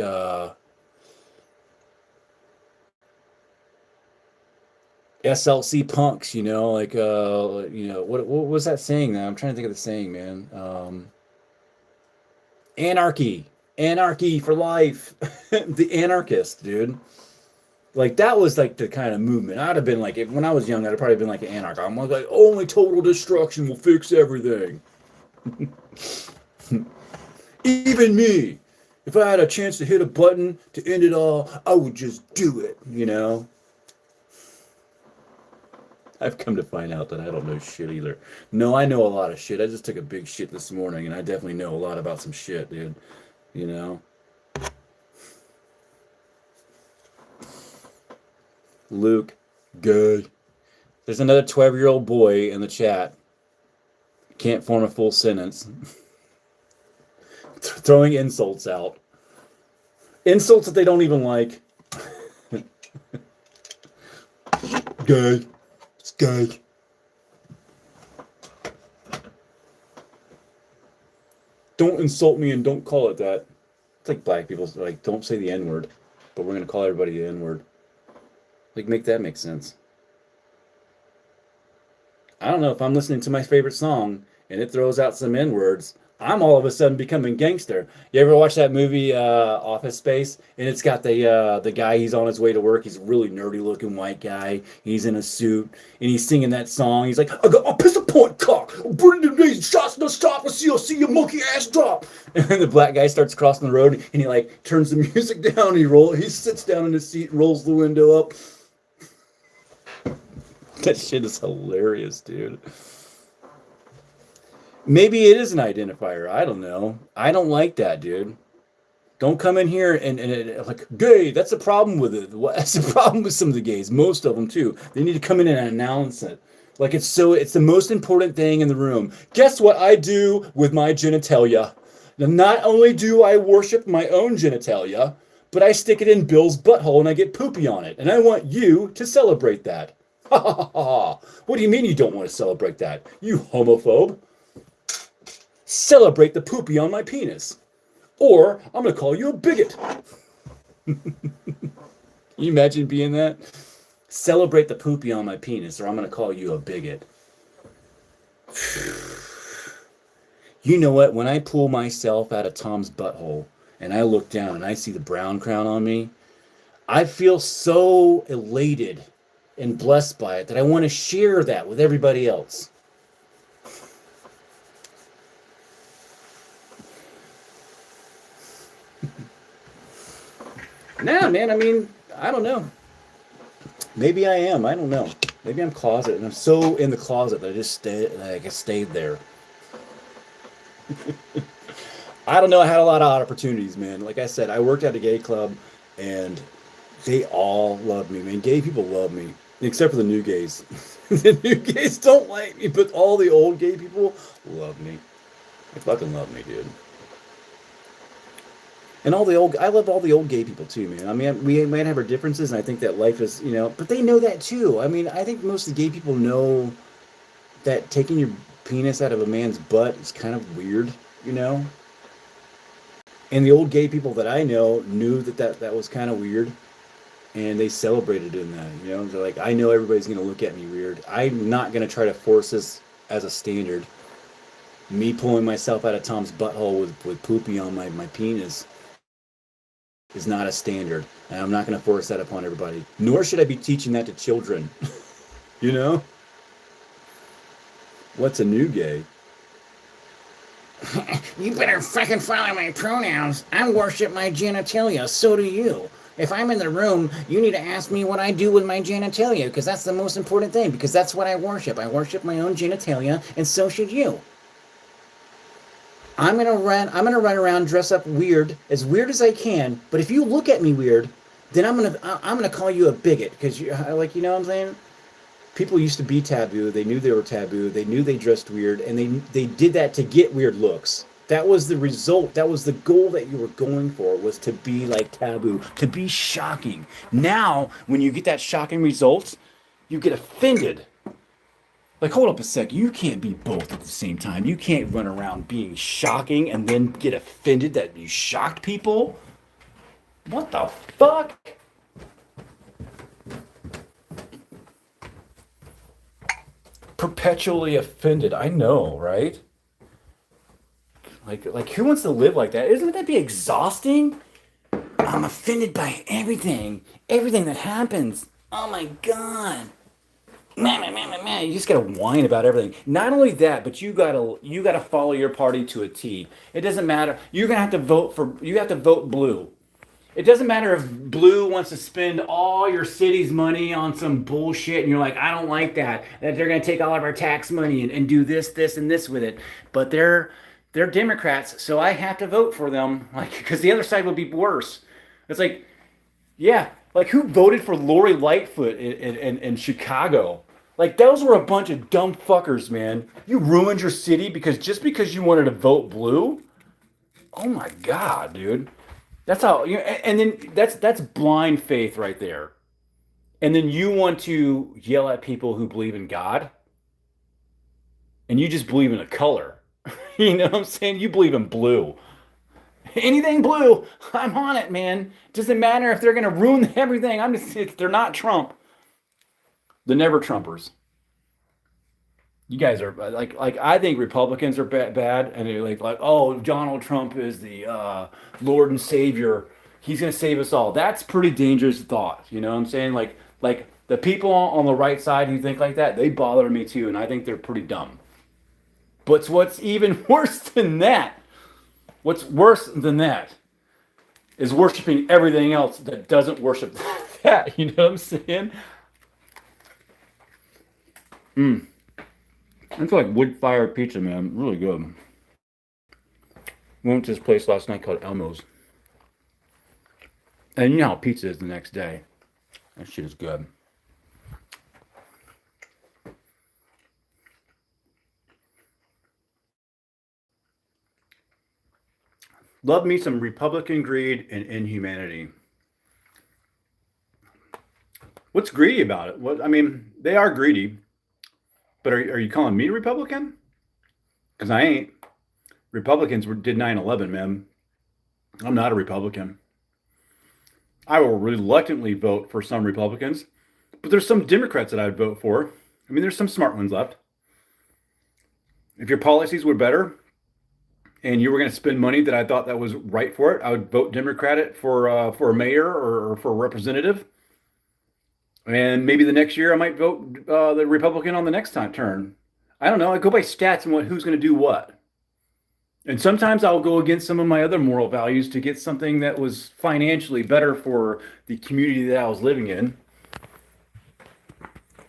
SLC punks, you know, like what was that saying now? I'm trying to think of the saying, man. Anarchy for life. The anarchist, dude. Like that was like the kind of movement. I'd have been like, when I was young, I'd have probably been like an anarchist. I'm like, only total destruction will fix everything. Even me, if I had a chance to hit a button to end it all, I would just do it, you know? I've come to find out that I don't know shit either. No, I know a lot of shit. I just took a big shit this morning, and I definitely know a lot about some shit, dude. You know? Luke, good. There's another 12-year-old boy in the chat. Can't form a full sentence. Throwing insults out. Insults that they don't even like. Gay. It's gay. Don't insult me and don't call it that. It's like black people, like, don't say the N-word, but we're going to call everybody the N-word. Like, make that make sense. I don't know, if I'm listening to my favorite song and it throws out some N-words, I'm all of a sudden becoming gangster. You ever watch that movie Office Space? And it's got the guy, he's on his way to work. He's a really nerdy looking white guy. He's in a suit and he's singing that song. He's like, I got my pistol point cock. Bring the shots no stop. I'll see your monkey ass drop. And the black guy starts crossing the road and he like turns the music down. He sits down in his seat and rolls the window up. That shit is hilarious, dude. Maybe it is an identifier. I don't know. I don't like that, dude. Don't come in here and like, gay. That's the problem with it. That's the problem with some of the gays. Most of them, too. They need to come in and announce it. Like, it's the most important thing in the room. Guess what I do with my genitalia? Now, not only do I worship my own genitalia, but I stick it in Bill's butthole and I get poopy on it. And I want you to celebrate that. Ha ha ha ha. What do you mean you don't want to celebrate that? You homophobe. Celebrate the poopy on my penis. Or I'm going to call you a bigot. Can you imagine being that? Celebrate the poopy on my penis or I'm going to call you a bigot. You know what? When I pull myself out of Tom's butthole and I look down and I see the brown crown on me, I feel so elated and blessed by it that I want to share that with everybody else. Nah, man, I mean, I don't know. Maybe I am. I don't know. Maybe I'm closet, and I'm so in the closet that I just stayed there. I don't know. I had a lot of opportunities, man. Like I said, I worked at a gay club, and they all love me, man. Gay people love me, except for the new gays. The new gays don't like me, but all the old gay people love me. They fucking love me, dude. And I love all the old gay people too, man. I mean, we might have our differences, and I think that life is, but they know that too. I mean, I think most of the gay people know that taking your penis out of a man's butt is kind of weird, And the old gay people that I know knew that was kind of weird, and they celebrated in that, They're like, I know everybody's going to look at me weird. I'm not going to try to force this as a standard. Me pulling myself out of Tom's butthole with poopy on my penis is not a standard, and I'm not going to force that upon everybody. Nor should I be teaching that to children. What's a new gay? You better fucking follow my pronouns. I worship my genitalia, so do you. If I'm in the room, you need to ask me what I do with my genitalia, because that's the most important thing, because that's what I worship. I worship my own genitalia, and so should you. I'm gonna run around, dress up weird as I can. But if you look at me weird, then I'm gonna call you a bigot, because what I'm saying. People used to be taboo. They knew they were taboo. They knew they dressed weird, and they did that to get weird looks. That was the result. That was the goal that you were going for, was to be like taboo, to be shocking. Now, when you get that shocking result, you get offended. Like, hold up a sec. You can't be both at the same time. You can't run around being shocking and then get offended that you shocked people. What the fuck? Perpetually offended. I know, right? Like who wants to live like that? Isn't that be exhausting? I'm offended by everything that happens. Oh my god. Man. You just gotta whine about everything. Not only that, but you gotta follow your party to a T. It doesn't matter. You're gonna have to vote blue. It doesn't matter if blue wants to spend all your city's money on some bullshit and you're like, I don't like that they're gonna take all of our tax money and do this, and this with it. But they're Democrats, so I have to vote for them, like, because the other side would be worse. It's like, yeah, like who voted for Lori Lightfoot in Chicago? Like those were a bunch of dumb fuckers, man. You ruined your city because you wanted to vote blue. Oh my god, dude. That's how you know, and then that's blind faith right there. And then you want to yell at people who believe in God, and you just believe in a color. You know what I'm saying? You believe in blue. Anything blue, I'm on it, man. Doesn't matter if they're gonna ruin everything. They're not Trump. The never Trumpers. You guys are like I think Republicans are bad, and they're like oh, Donald Trump is the Lord and Savior. He's gonna save us all. That's pretty dangerous thought. You know what I'm saying? Like the people on the right side who think like that, they bother me too, and I think they're pretty dumb. But what's even worse than that? What's worse than that is worshiping everything else that doesn't worship that. You know what I'm saying? It's like wood-fired pizza, man. Really good. We went to this place last night called Elmo's. And you know how pizza is the next day. That shit is good. Love me some Republican greed and inhumanity. What's greedy about it? What I mean, they are greedy. But are you calling me Republican? Because I ain't. Republicans did 9/11, man. I'm not a Republican. I will reluctantly vote for some Republicans, but there's some Democrats that I'd vote for. I mean, there's some smart ones left. If your policies were better and you were going to spend money that I thought that was right for it, I would vote Democrat for a mayor or for a representative. And maybe the next year I might vote the Republican on the next turn. I don't know. I go by stats and who's going to do what. And sometimes I'll go against some of my other moral values to get something that was financially better for the community that I was living in.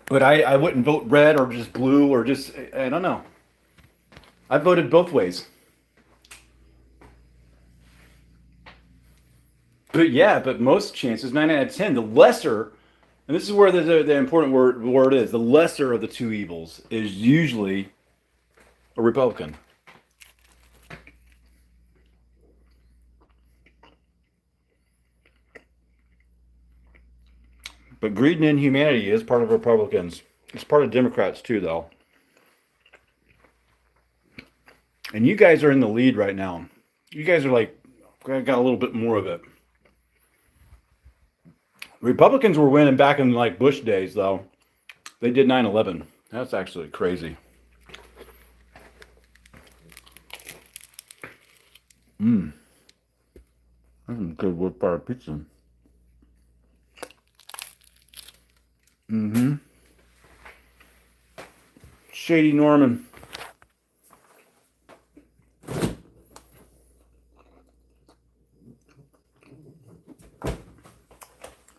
But I wouldn't vote red or just blue or just, I don't know. I voted both ways. But most chances, 9 out of 10, the lesser. And this is where the important word is. The lesser of the two evils is usually a Republican. But greed and inhumanity is part of Republicans. It's part of Democrats too, though. And you guys are in the lead right now. You guys are like, got a little bit more of it. Republicans were winning back in like Bush days, though. They did 9/11. That's actually crazy. That's some good wood-fired pizza. Shady Norman.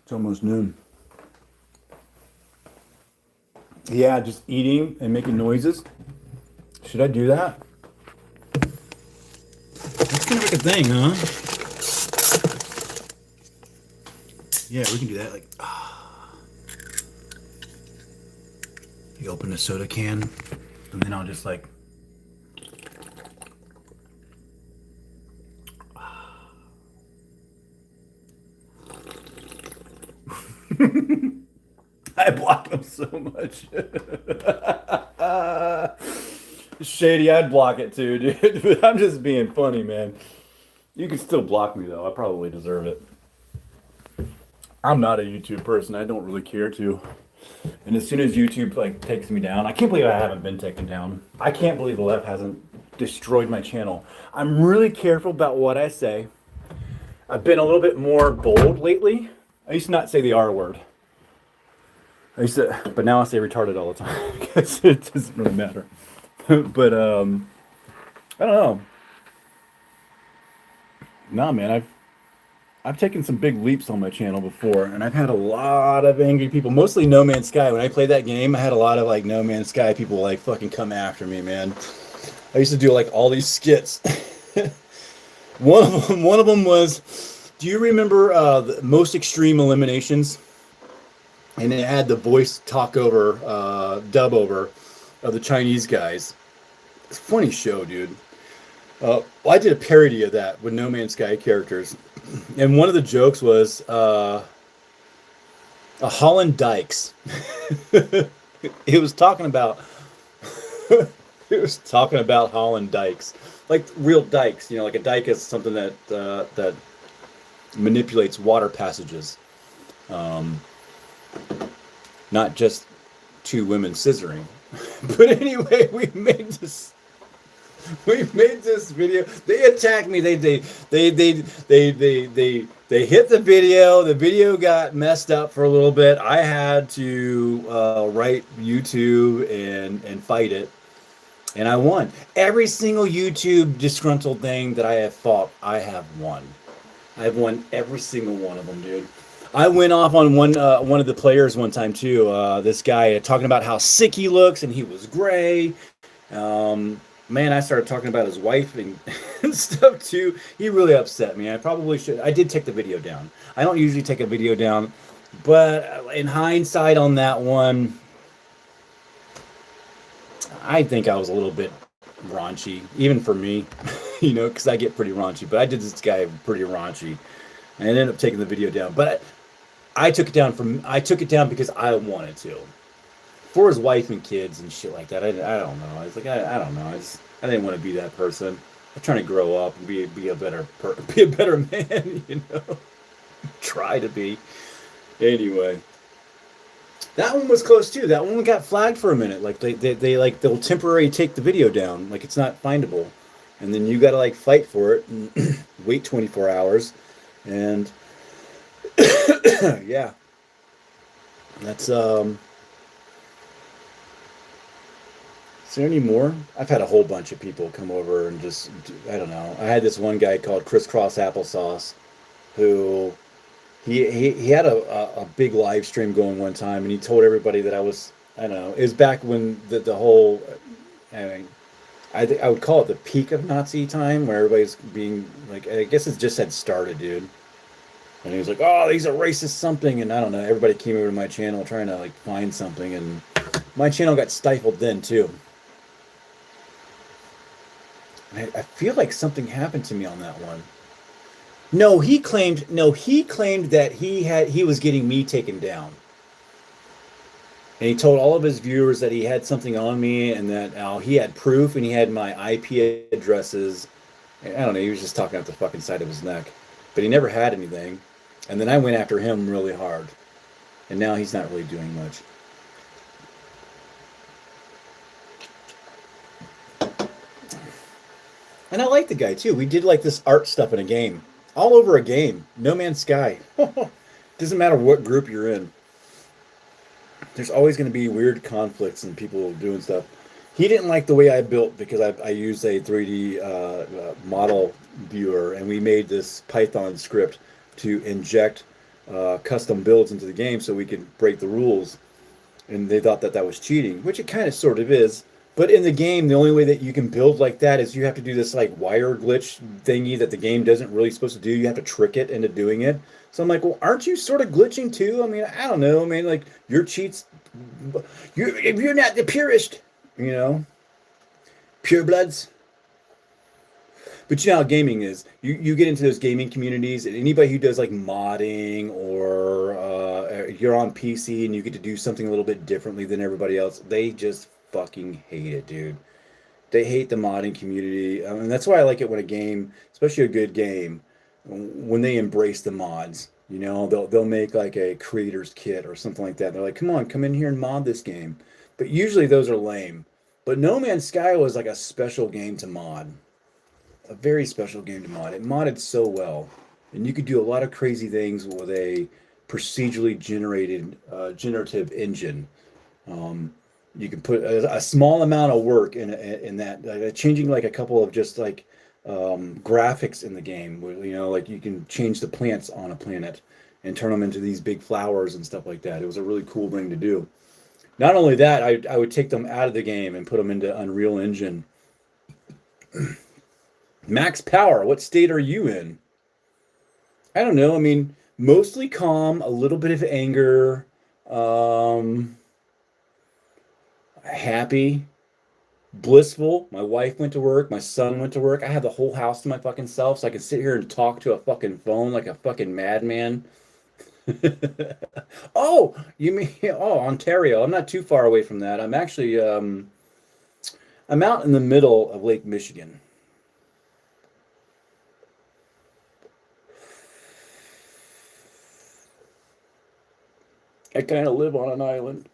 It's almost noon. Yeah, just eating and making noises. Should I do that? That's kind of like a thing, huh? Yeah, we can do that. Like, you open a soda can, and then I'll just like I block them so much. Shady, I'd block it too, dude. But I'm just being funny, man. You can still block me though. I probably deserve it. I'm not a YouTube person. I don't really care to. And as soon as YouTube like takes me down, I can't believe I haven't been taken down. I can't believe the left hasn't destroyed my channel. I'm really careful about what I say. I've been a little bit more bold lately. I used to not say the R word. But now I say retarded all the time because it doesn't really matter. But I don't know. Nah, man, I've taken some big leaps on my channel before, and I've had a lot of angry people, mostly No Man's Sky. When I played that game, I had a lot of like No Man's Sky people like fucking come after me, man. I used to do like all these skits. One of them was, do you remember the most extreme eliminations? And it had the voice talk over, dub over of the Chinese guys. It's a funny show, dude. Well, I did a parody of that with No Man's Sky characters. And one of the jokes was a Holland Dykes. It was talking about Holland Dykes, like real dikes. You know, like a dike is something that that manipulates water passages, not just two women scissoring. But anyway, we made this video. They attacked me. They hit the video. The video got messed up for a little bit. I had to write YouTube and fight it, and I won. Every single YouTube disgruntled thing that I have fought, I have won. I've won every single one of them, dude. I went off on one of the players one time too. This guy talking about how sick he looks and he was gray. Man, I started talking about his wife and stuff too. He really upset me. I probably should. I did take the video down. I don't usually take a video down, but in hindsight on that one, I think I was a little bit raunchy, even for me, you know, because I get pretty raunchy. But I did this guy pretty raunchy, and I ended up taking the video down. But I took it down because I wanted to. For his wife and kids and shit like that. I don't know. I was like, I don't know. I didn't want to be that person. I'm trying to grow up and be a better man, you know. Try to be. Anyway, that one was close too. That one got flagged for a minute. Like they'll temporarily take the video down, like it's not findable, and then you got to like fight for it and wait 24 hours, and yeah, that's Is there any more? I've had a whole bunch of people come over and just, I don't know. I had this one guy called Crisscross Applesauce who he had a big live stream going one time, and he told everybody that I don't know, it was back when the whole, I mean, I would call it the peak of Nazi time, where everybody's being like, I guess it just had started, dude. And he was like, oh, he's a racist something, and I don't know, everybody came over to my channel trying to like find something, and my channel got stifled then too. I feel like something happened to me on that one. No, he claimed that he was getting me taken down. And he told all of his viewers that he had something on me and that he had proof and he had my IP addresses. I don't know, he was just talking out the fucking side of his neck. But he never had anything. And then I went after him really hard. And now he's not really doing much. And I like the guy too. We did like this art stuff in a game. All over a game. No Man's Sky. Doesn't matter what group you're in. There's always going to be weird conflicts and people doing stuff. He didn't like the way I built because I used a 3D model viewer, and we made this Python script to inject custom builds into the game so we could break the rules. And they thought that was cheating, which it kind of sort of is. But in the game, the only way that you can build like that is you have to do this like wire glitch thingy that the game doesn't really supposed to do. You have to trick it into doing it. So I'm like, well, aren't you sort of glitching too? I mean, I don't know. I mean, like your cheats, you're not the purest, you know, pure bloods. But you know how gaming is. You get into those gaming communities, and anybody who does like modding or you're on PC and you get to do something a little bit differently than everybody else, they just fucking hate it, dude. They hate the modding community, and that's why I like it when a game, especially a good game, when they embrace the mods. You know, they'll make like a creator's kit or something like that. They're like, come on, come in here and mod this game. But usually those are lame. But No Man's Sky was like a special game to mod, a very special game to mod. It modded so well, and you could do a lot of crazy things with a procedurally generated generative engine. Um, you can put a small amount of work in that, changing like a couple of just like graphics in the game. You know, like you can change the plants on a planet and turn them into these big flowers and stuff like that. It was a really cool thing to do. Not only that, I would take them out of the game and put them into Unreal Engine. Max power, what state are you in? I don't know. I mean, mostly calm, a little bit of anger, happy, blissful. My wife went to work, my son went to work. I had the whole house to my fucking self, so I could sit here and talk to a fucking phone like a fucking madman. Oh, you mean Ontario? I'm not too far away from that. I'm actually I'm out in the middle of Lake Michigan. I kind of live on an island.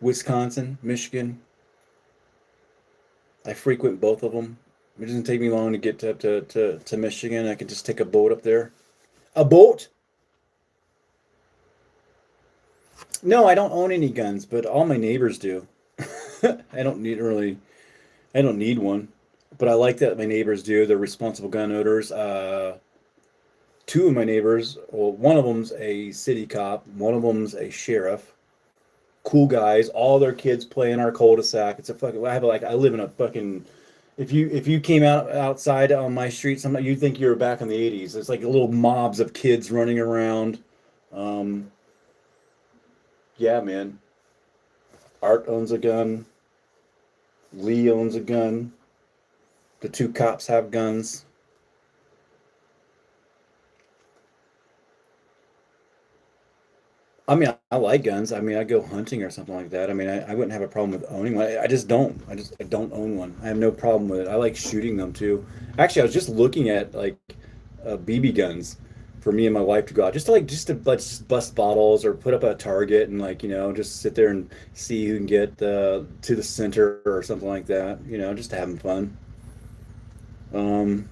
Wisconsin, Michigan. I frequent both of them. It doesn't take me long to get to Michigan. I can just take a boat up there. A boat? No, I don't own any guns, but all my neighbors do. I don't need one. But I like that my neighbors do. They're responsible gun owners. Two of my neighbors, well, one of them's a city cop, one of them's a sheriff. Cool guys. All their kids play in our cul-de-sac. It's a fucking. I live in a fucking. If you came outside on my street, you'd think you were back in the '80s. It's like little mobs of kids running around. Yeah, man. Art owns a gun. Lee owns a gun. The two cops have guns. I mean, I like guns. I mean, I go hunting or something like that. I mean, I wouldn't have a problem with owning one. I just don't. I don't own one. I have no problem with it. I like shooting them too. Actually, I was just looking at like BB guns for me and my wife to go out, just bust bottles or put up a target and like just sit there and see who can get to the center or something like that. Just having fun. Um,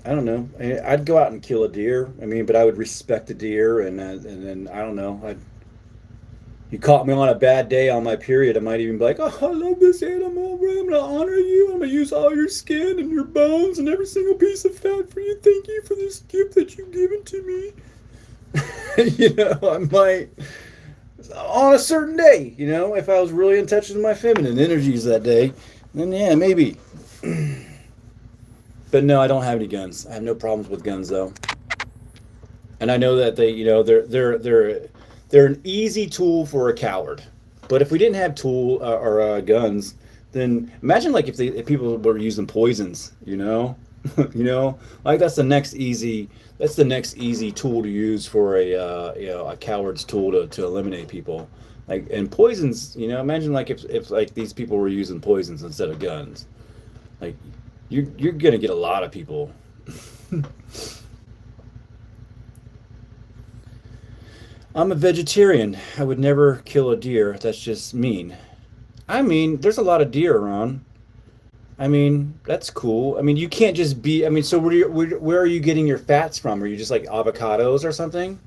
I don't know. I'd go out and kill a deer. I mean, but I would respect the deer, and then I don't know. You caught me on a bad day on my period, I might even be like, "Oh, I love this animal. I'm gonna honor you. I'm gonna use all your skin and your bones and every single piece of fat for you. Thank you for this gift that you've given to me." I might on a certain day. If I was really in touch with my feminine energies that day, then yeah, maybe. But no, I don't have any guns. I have no problems with guns though. And I know that they're an easy tool for a coward. But if we didn't have guns, then imagine like if people were using poisons, like that's the next easy tool to use for a coward's tool to eliminate people. Like, and poisons, imagine like if like these people were using poisons instead of guns. Like you're gonna get a lot of people. I'm a vegetarian. I would never kill a deer. That's just mean. I mean, there's a lot of deer around. I mean, that's cool. I mean, you can't just be. I mean, so where are you getting your fats from? Are you just like avocados or something?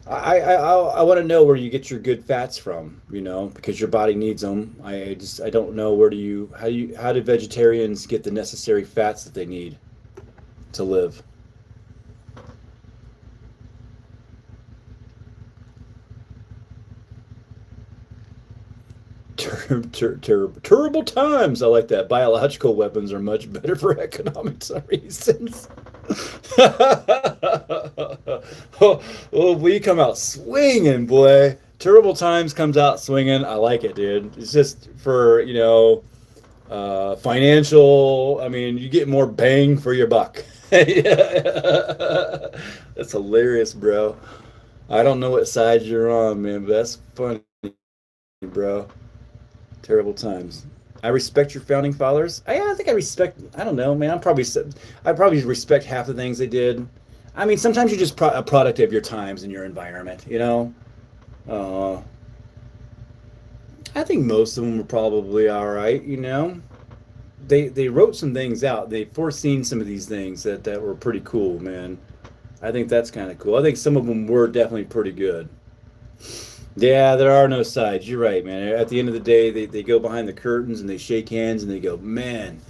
I want to know where you get your good fats from. Because your body needs them. I don't know how do vegetarians get the necessary fats that they need to live? Terrible times. I like that. Biological weapons are much better for economic reasons. Oh, we come out swinging, boy. Terrible Times comes out swinging. I like it, dude. It's just for, financial. I mean, you get more bang for your buck. That's hilarious, bro. I don't know what side you're on, man, but that's funny, bro. Terrible Times. I respect your founding fathers. I think I respect. I don't know, man. I probably respect half the things they did. I mean, sometimes you're just a product of your times and your environment. Uh, I think most of them were probably all right. They wrote some things out. They foreseen some of these things that were pretty cool, man. I think that's kind of cool. I think some of them were definitely pretty good. Yeah, there are no sides. You're right, man. At the end of the day, they go behind the curtains and they shake hands and they go, man,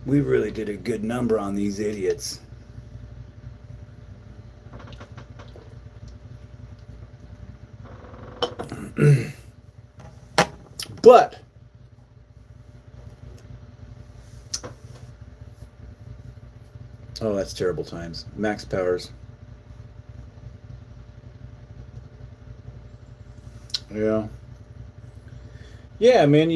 we really did a good number on these idiots. But, oh, that's terrible times. Max Powers. Yeah. Yeah, man,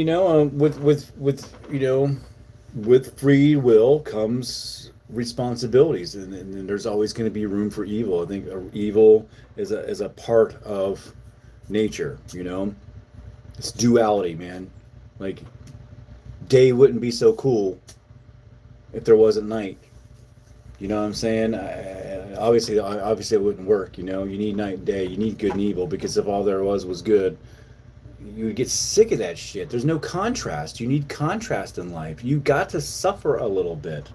with free will comes responsibilities, and there's always going to be room for evil. I think evil is a part of nature. It's duality, man. Like day wouldn't be so cool if there wasn't night. You know what I'm saying? Obviously, it wouldn't work. You need night and day. You need good and evil because if all there was good, you would get sick of that shit. There's no contrast. You need contrast in life. You got to suffer a little bit.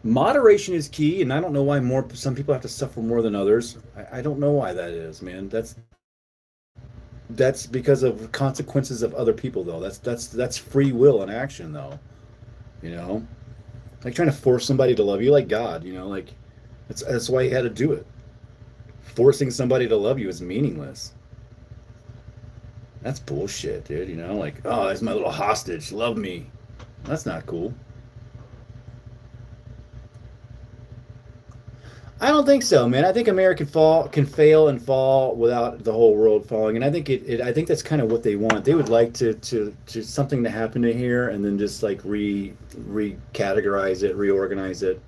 Moderation is key, and I don't know why more some people have to suffer more than others. I don't know why that is, man. That's because of consequences of other people, though. That's free will in action, though. You know, like trying to force somebody to love you, like God. Like that's why he had to do it. Forcing somebody to love you is meaningless. That's bullshit, dude. Like, oh, that's my little hostage. Love me. That's not cool. I don't think so, man. I think America can fail and fall without the whole world falling, and I think I think that's kind of what they want. They would like to something to happen to here, and then just like recategorize it, reorganize it.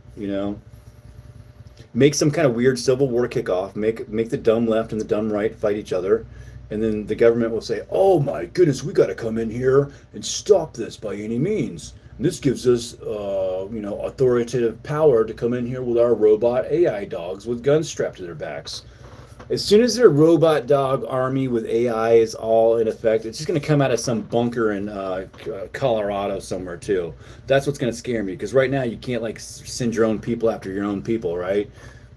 Make some kind of weird civil war kick off. Make the dumb left and the dumb right fight each other, and then the government will say, "Oh my goodness, we got to come in here and stop this by any means." And this gives us, authoritative power to come in here with our robot AI dogs with guns strapped to their backs. As soon as their robot dog army with AI is all in effect, it's just going to come out of some bunker in Colorado somewhere too. That's what's going to scare me because right now you can't like send your own people after your own people, right?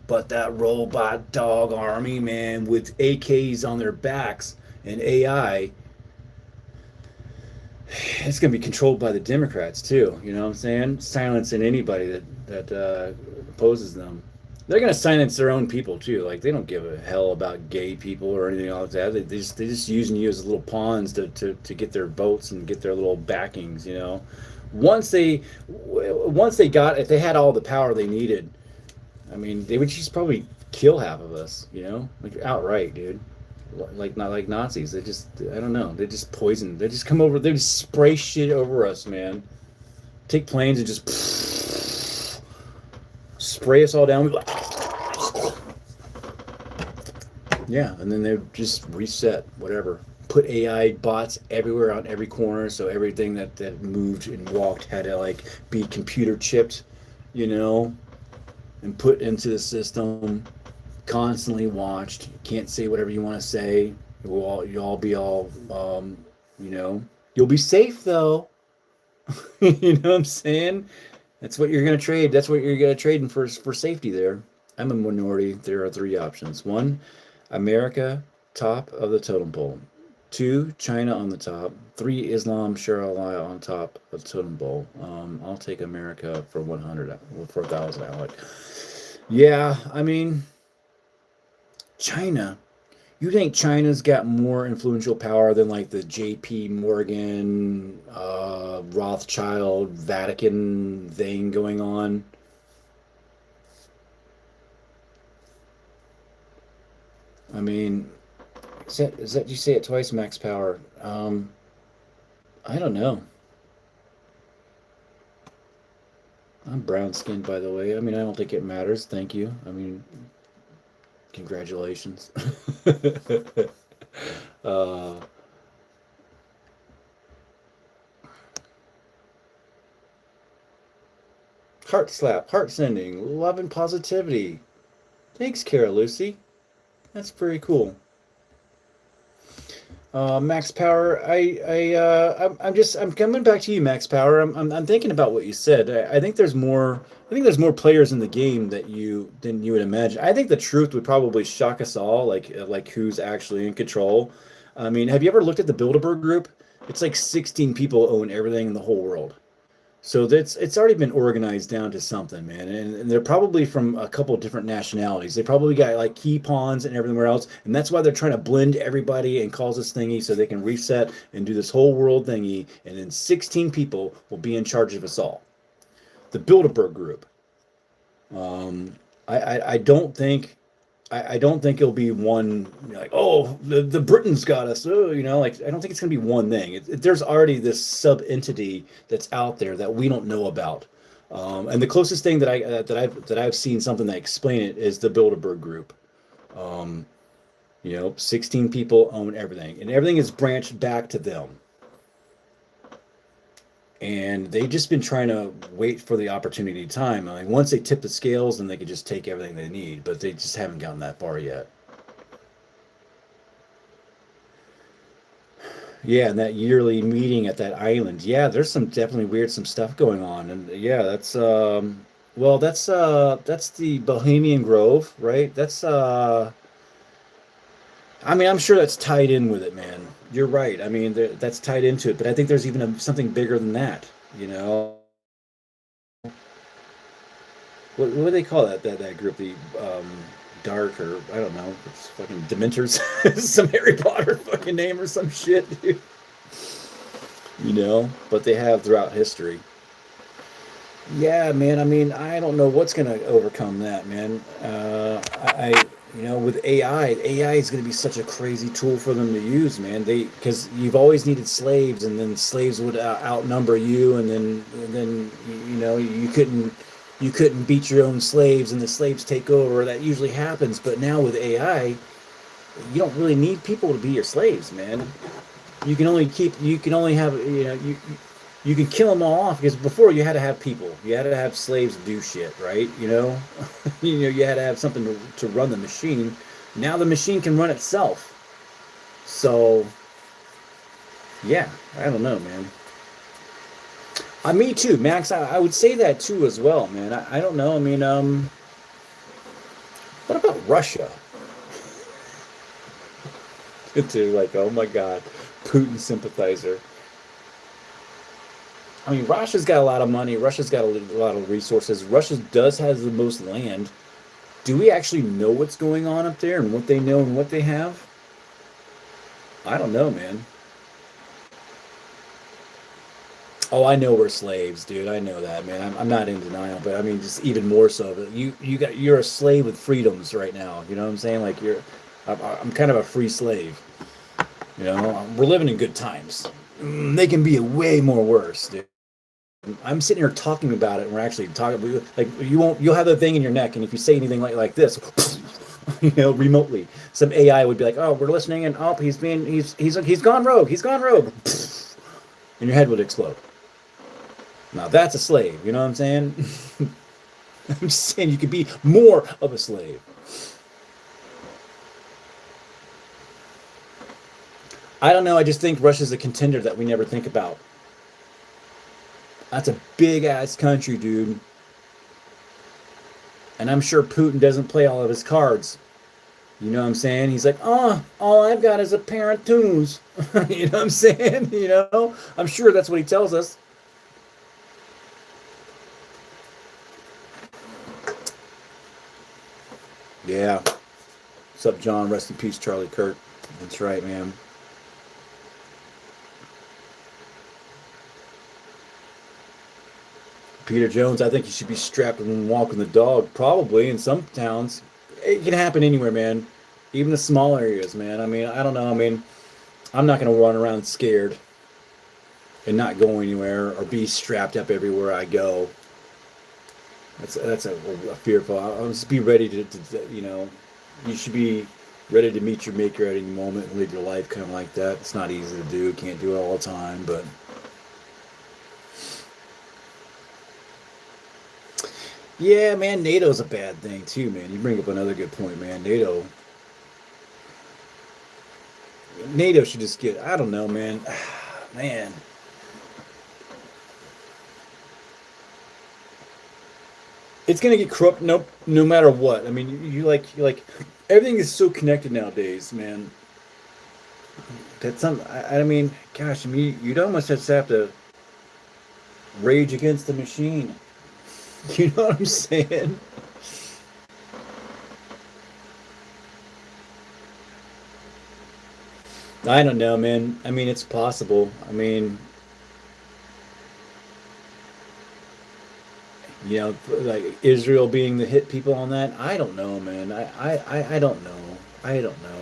But that robot dog army, man, with AKs on their backs and AI, it's going to be controlled by the Democrats too. You know what I'm saying? Silencing anybody that opposes them. They're going to silence their own people too. Like they don't give a hell about gay people or anything like that. They just using you as little pawns to get their votes and get their little backings. Once they got if they had all the power they needed, I mean they would just probably kill half of us. Like outright, dude. Like not like Nazis. They just I don't know. They just poison. They just come over. They just spray shit over us, man. Take planes and just spray us all down. Yeah, and then they just reset whatever. Put AI bots everywhere on every corner, so everything that moved and walked had to like be computer chipped, you know, and put into the system. Constantly watched. You can't say whatever you want to say. You'll all be all, you know. You'll be safe though. You know what I'm saying? That's what you're gonna trade. That's what you're gonna trade in for safety there. I'm a minority. There are three options. One, America, top of the totem pole. Two, China on the top. Three, Islam, Sharia on top of the totem pole. I'll take America for 100, for 1,000, Alec. Yeah, I mean, China. You think China's got more influential power than like the J.P. Morgan, Rothschild, Vatican thing going on? I mean, is that you say it twice, max power? I don't know. I'm brown skinned, by the way. I mean, I don't think it matters. Thank you. I mean, congratulations. uh, heart slap, heart sending, love and positivity. Thanks, Kara Lucy. That's pretty cool. Max Power, I'm coming back to you, Max Power. I'm thinking about what you said. I think there's more. I think there's more players in the game than you would imagine. I think the truth would probably shock us all, like who's actually in control. I mean, have you ever looked at the Bilderberg group? It's like 16 people own everything in the whole world. So that's it's already been organized down to something, man. And they're probably from a couple of different nationalities. They probably got like key pawns and everywhere else. And that's why they're trying to blend everybody and cause this thingy so they can reset and do this whole world thingy. And then 16 people will be in charge of us all. The Bilderberg group. Um, I don't think I don't think it'll be one like, oh, the Britons got us. Oh, like I don't think it's gonna be one thing. There's already this sub entity that's out there that we don't know about. And the closest thing that I've seen something that explain it is the Bilderberg group. 16 people own everything, and everything is branched back to them. And they've just been trying to wait for the opportunity time. I mean, once they tip the scales, then they could just take everything they need, but they just haven't gotten that far yet. Yeah, and that yearly meeting at that island. Yeah, there's definitely some stuff going on. And yeah, that's the Bohemian Grove, right? I mean, I'm sure that's tied in with it, man. You're right. I mean, that's tied into it, but I think there's even something bigger than that. You know, what do they call that group? The dark, or I don't know. It's fucking Dementors, some Harry Potter fucking name or some shit, dude. But they have throughout history. Yeah, man. I mean, I don't know what's gonna overcome that, man. With AI is gonna be such a crazy tool for them to use, man. Because you've always needed slaves, and then slaves would outnumber you, and then you couldn't beat your own slaves, and the slaves take over. That usually happens, but now with AI, you don't really need people to be your slaves, man. You can only have, you can kill them all off because before you had to have people, you had to have slaves do shit, right? You had to have something to run the machine. Now the machine can run itself. So, yeah, I don't know, man. Me too, Max. I would say that too as well, man. I don't know. I mean, what about Russia? To like, oh my God, Putin sympathizer. I mean, Russia's got a lot of money. Russia's got a lot of resources. Russia does has the most land. Do we actually know what's going on up there and what they know and what they have? I don't know, man. Oh, I know we're slaves, dude. I know that, man. I'm not in denial, but I mean, just even more so. But you're a slave with freedoms right now. You know what I'm saying? Like I'm kind of a free slave. We're living in good times. They can be way more worse, dude. I'm sitting here talking about it, and we're actually talking. Like you'll have a thing in your neck, and if you say anything like this, remotely, some AI would be like, "Oh, we're listening," and oh, he's gone rogue. He's gone rogue, and your head would explode. Now that's a slave. You know what I'm saying? I'm just saying you could be more of a slave. I don't know. I just think Russia's a contender that we never think about. That's a big ass country, dude. And I'm sure Putin doesn't play all of his cards. You know what I'm saying? He's like, oh, all I've got is a pair of tunes. You know what I'm saying? I'm sure that's what he tells us. Yeah. What's up, John? Rest in peace, Charlie Kirk. That's right, man. Peter Jones, I think you should be strapped when walking the dog. Probably in some towns. It can happen anywhere, man. Even the small areas, man. I mean, I don't know. I mean, I'm not going to run around scared and not go anywhere or be strapped up everywhere I go. That's a fearful. I'll just be ready to, you know, you should be ready to meet your maker at any moment and live your life kind of like that. It's not easy to do. Can't do it all the time, but yeah, man, NATO's a bad thing too, man. You bring up another good point, man. NATO should just get, I don't know, man. Man, it's gonna get corrupt no matter what. I mean, you like everything is so connected nowadays, man. That's some. I mean, gosh, I mean, you'd almost just have to rage against the machine. You know what I'm saying? I don't know, man. I mean, it's possible. I mean, you know, like Israel being the hit people on that. I don't know, man. I don't know. I don't know.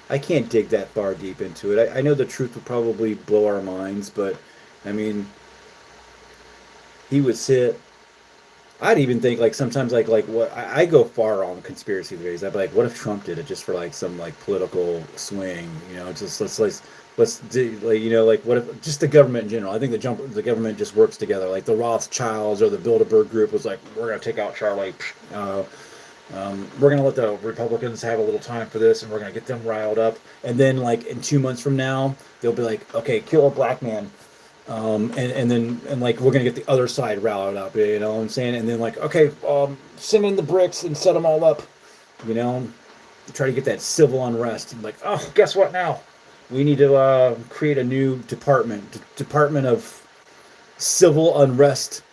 I can't dig that far deep into it. I know the truth would probably blow our minds, but I mean, he would sit. I'd even think like sometimes like what I go far on conspiracy theories. I'd be like, what if Trump did it just for like some like political swing? You know, just let's do like you know like what if just the government in general? I think the government just works together. Like the Rothschilds or the Bilderberg group was like, we're gonna take out Charlie. Uh, we're gonna let the Republicans have a little time for this, and we're gonna get them riled up. And then like in 2 months from now, they'll be like, okay, kill a black man. And then and like we're gonna get the other side riled up, you know what I'm saying? And then like, okay, send in the bricks and set them all up, you know, try to get that civil unrest. And like, oh, guess what now? We need to create a new department of civil unrest.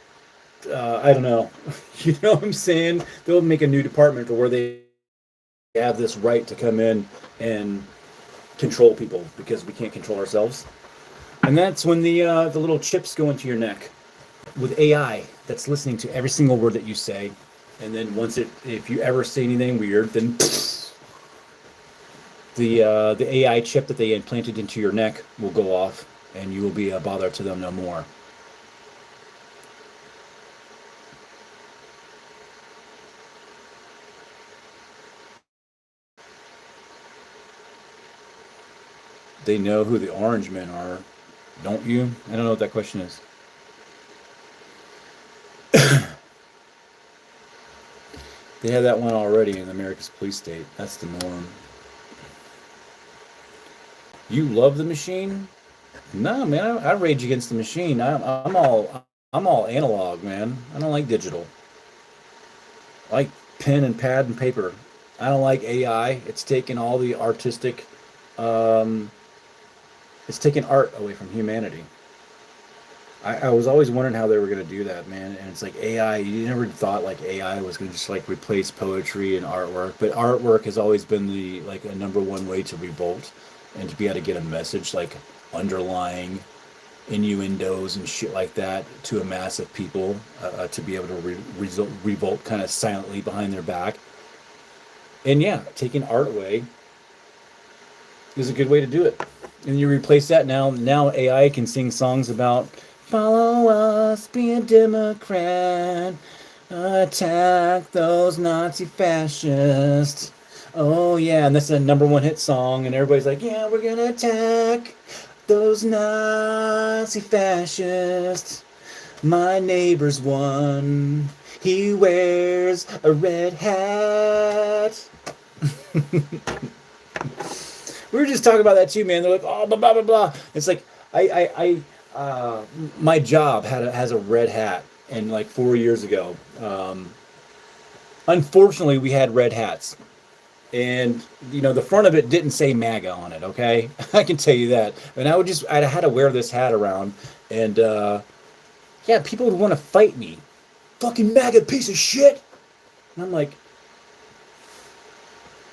I don't know, you know what I'm saying? They'll make a new department for where they have this right to come in and control people because we can't control ourselves. And that's when the little chips go into your neck with AI that's listening to every single word that you say. And then if you ever say anything weird, then the AI chip that they implanted into your neck will go off, and you will be a bother to them no more. They know who the orange men are, don't you? I don't know what that question is. They have that one already in America's police state. That's the norm. You love the machine? No, man. I rage against the machine. I'm all analog, man. I don't like digital. I like pen and pad and paper. I don't like AI. It's taken all the artistic. Um, it's taken art away from humanity. I was always wondering how they were going to do that, man. And it's like AI. You never thought like AI was going to just like replace poetry and artwork, but artwork has always been the like a number one way to revolt and to be able to get a message like underlying innuendos and shit like that to a mass of people to be able to revolt kind of silently behind their back. And yeah, taking art away is a good way to do it. And you replace that now AI can sing songs about follow us, be a Democrat, attack those Nazi fascists. Oh yeah, and that's the number one hit song, and everybody's like, yeah, we're gonna attack those Nazi fascists. My neighbor's one. He wears a red hat. We were just talking about that too, man. They're like, oh, blah blah blah blah. It's like my job has a red hat, and like 4 years ago, unfortunately, we had red hats, and you know the front of it didn't say MAGA on it. Okay, I can tell you that. And I had to wear this hat around, and yeah, people would want to fight me, fucking MAGA piece of shit. And I'm like,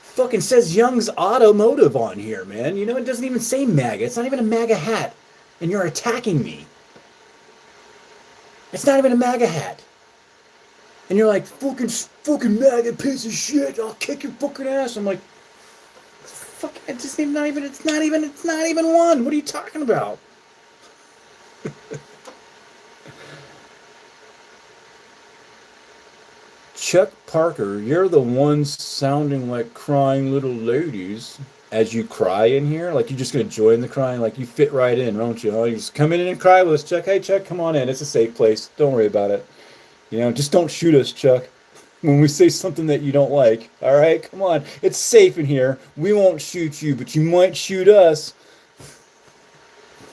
fucking says Young's Automotive on here, man. You know, it doesn't even say MAGA. It's not even a MAGA hat. And you're attacking me. It's not even a MAGA hat. And you're like, fucking MAGA piece of shit. I'll kick your fucking ass. I'm like, fuck? It's just not even. It's not even one. What are you talking about? Chuck Parker, you're the ones sounding like crying little ladies as you cry in here. Like you're just gonna join the crying. Like you fit right in, don't you? You just come in and cry with us, Chuck. Hey, Chuck, come on in. It's a safe place. Don't worry about it. You know, just don't shoot us, Chuck. When we say something that you don't like, all right? Come on. It's safe in here. We won't shoot you, but you might shoot us.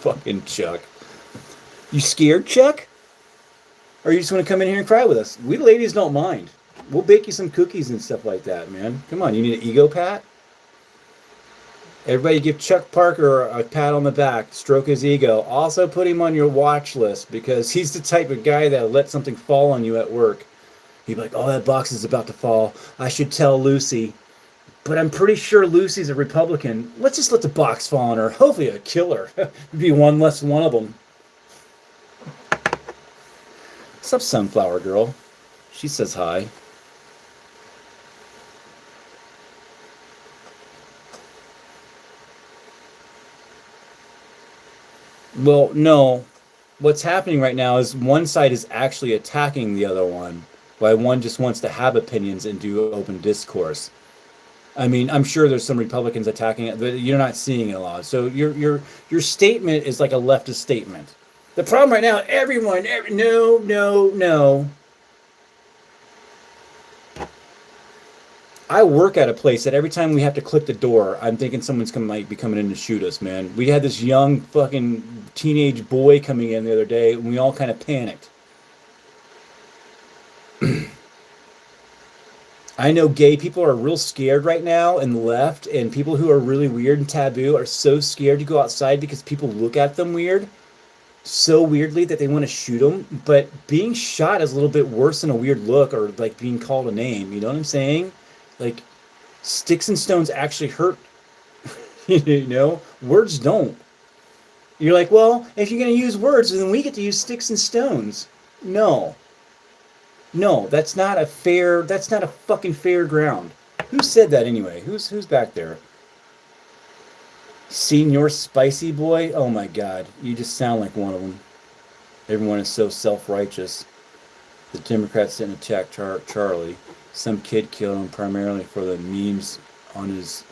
Fucking Chuck. You scared, Chuck? Or you just want to come in here and cry with us? We ladies don't mind. We'll bake you some cookies and stuff like that, man. Come on, you need an ego pat? Everybody give Chuck Parker a pat on the back, stroke his ego. Also put him on your watch list because he's the type of guy that'll let something fall on you at work. He'd be like, oh, that box is about to fall. I should tell Lucy. But I'm pretty sure Lucy's a Republican. Let's just let the box fall on her. Hopefully a killer. It'd be one less one of them. What's up, Sunflower Girl? She says hi. Well, no. What's happening right now is one side is actually attacking the other one, while one just wants to have opinions and do open discourse. I mean, I'm sure there's some Republicans attacking it, but you're not seeing it a lot. So your statement is like a leftist statement. The problem right now, no. I work at a place that every time we have to click the door, I'm thinking someone's might be coming in to shoot us, man. We had this young fucking teenage boy coming in the other day, and we all kind of panicked. I know gay people are real scared right now and left, and people who are really weird and taboo are so scared to go outside because people look at them weird, so weirdly that they want to shoot them. But being shot is a little bit worse than a weird look or like being called a name. You know what I'm saying? Like sticks and stones actually hurt. You know, words don't. You're like, well, if you're going to use words, then we get to use sticks and stones. No, that's not a fucking fair ground. Who said that anyway? Who's back there? Senior Spicy Boy? Oh my God, you just sound like one of them. Everyone is so self-righteous. The Democrats didn't attack Charlie. Some kid killed him primarily for the memes on his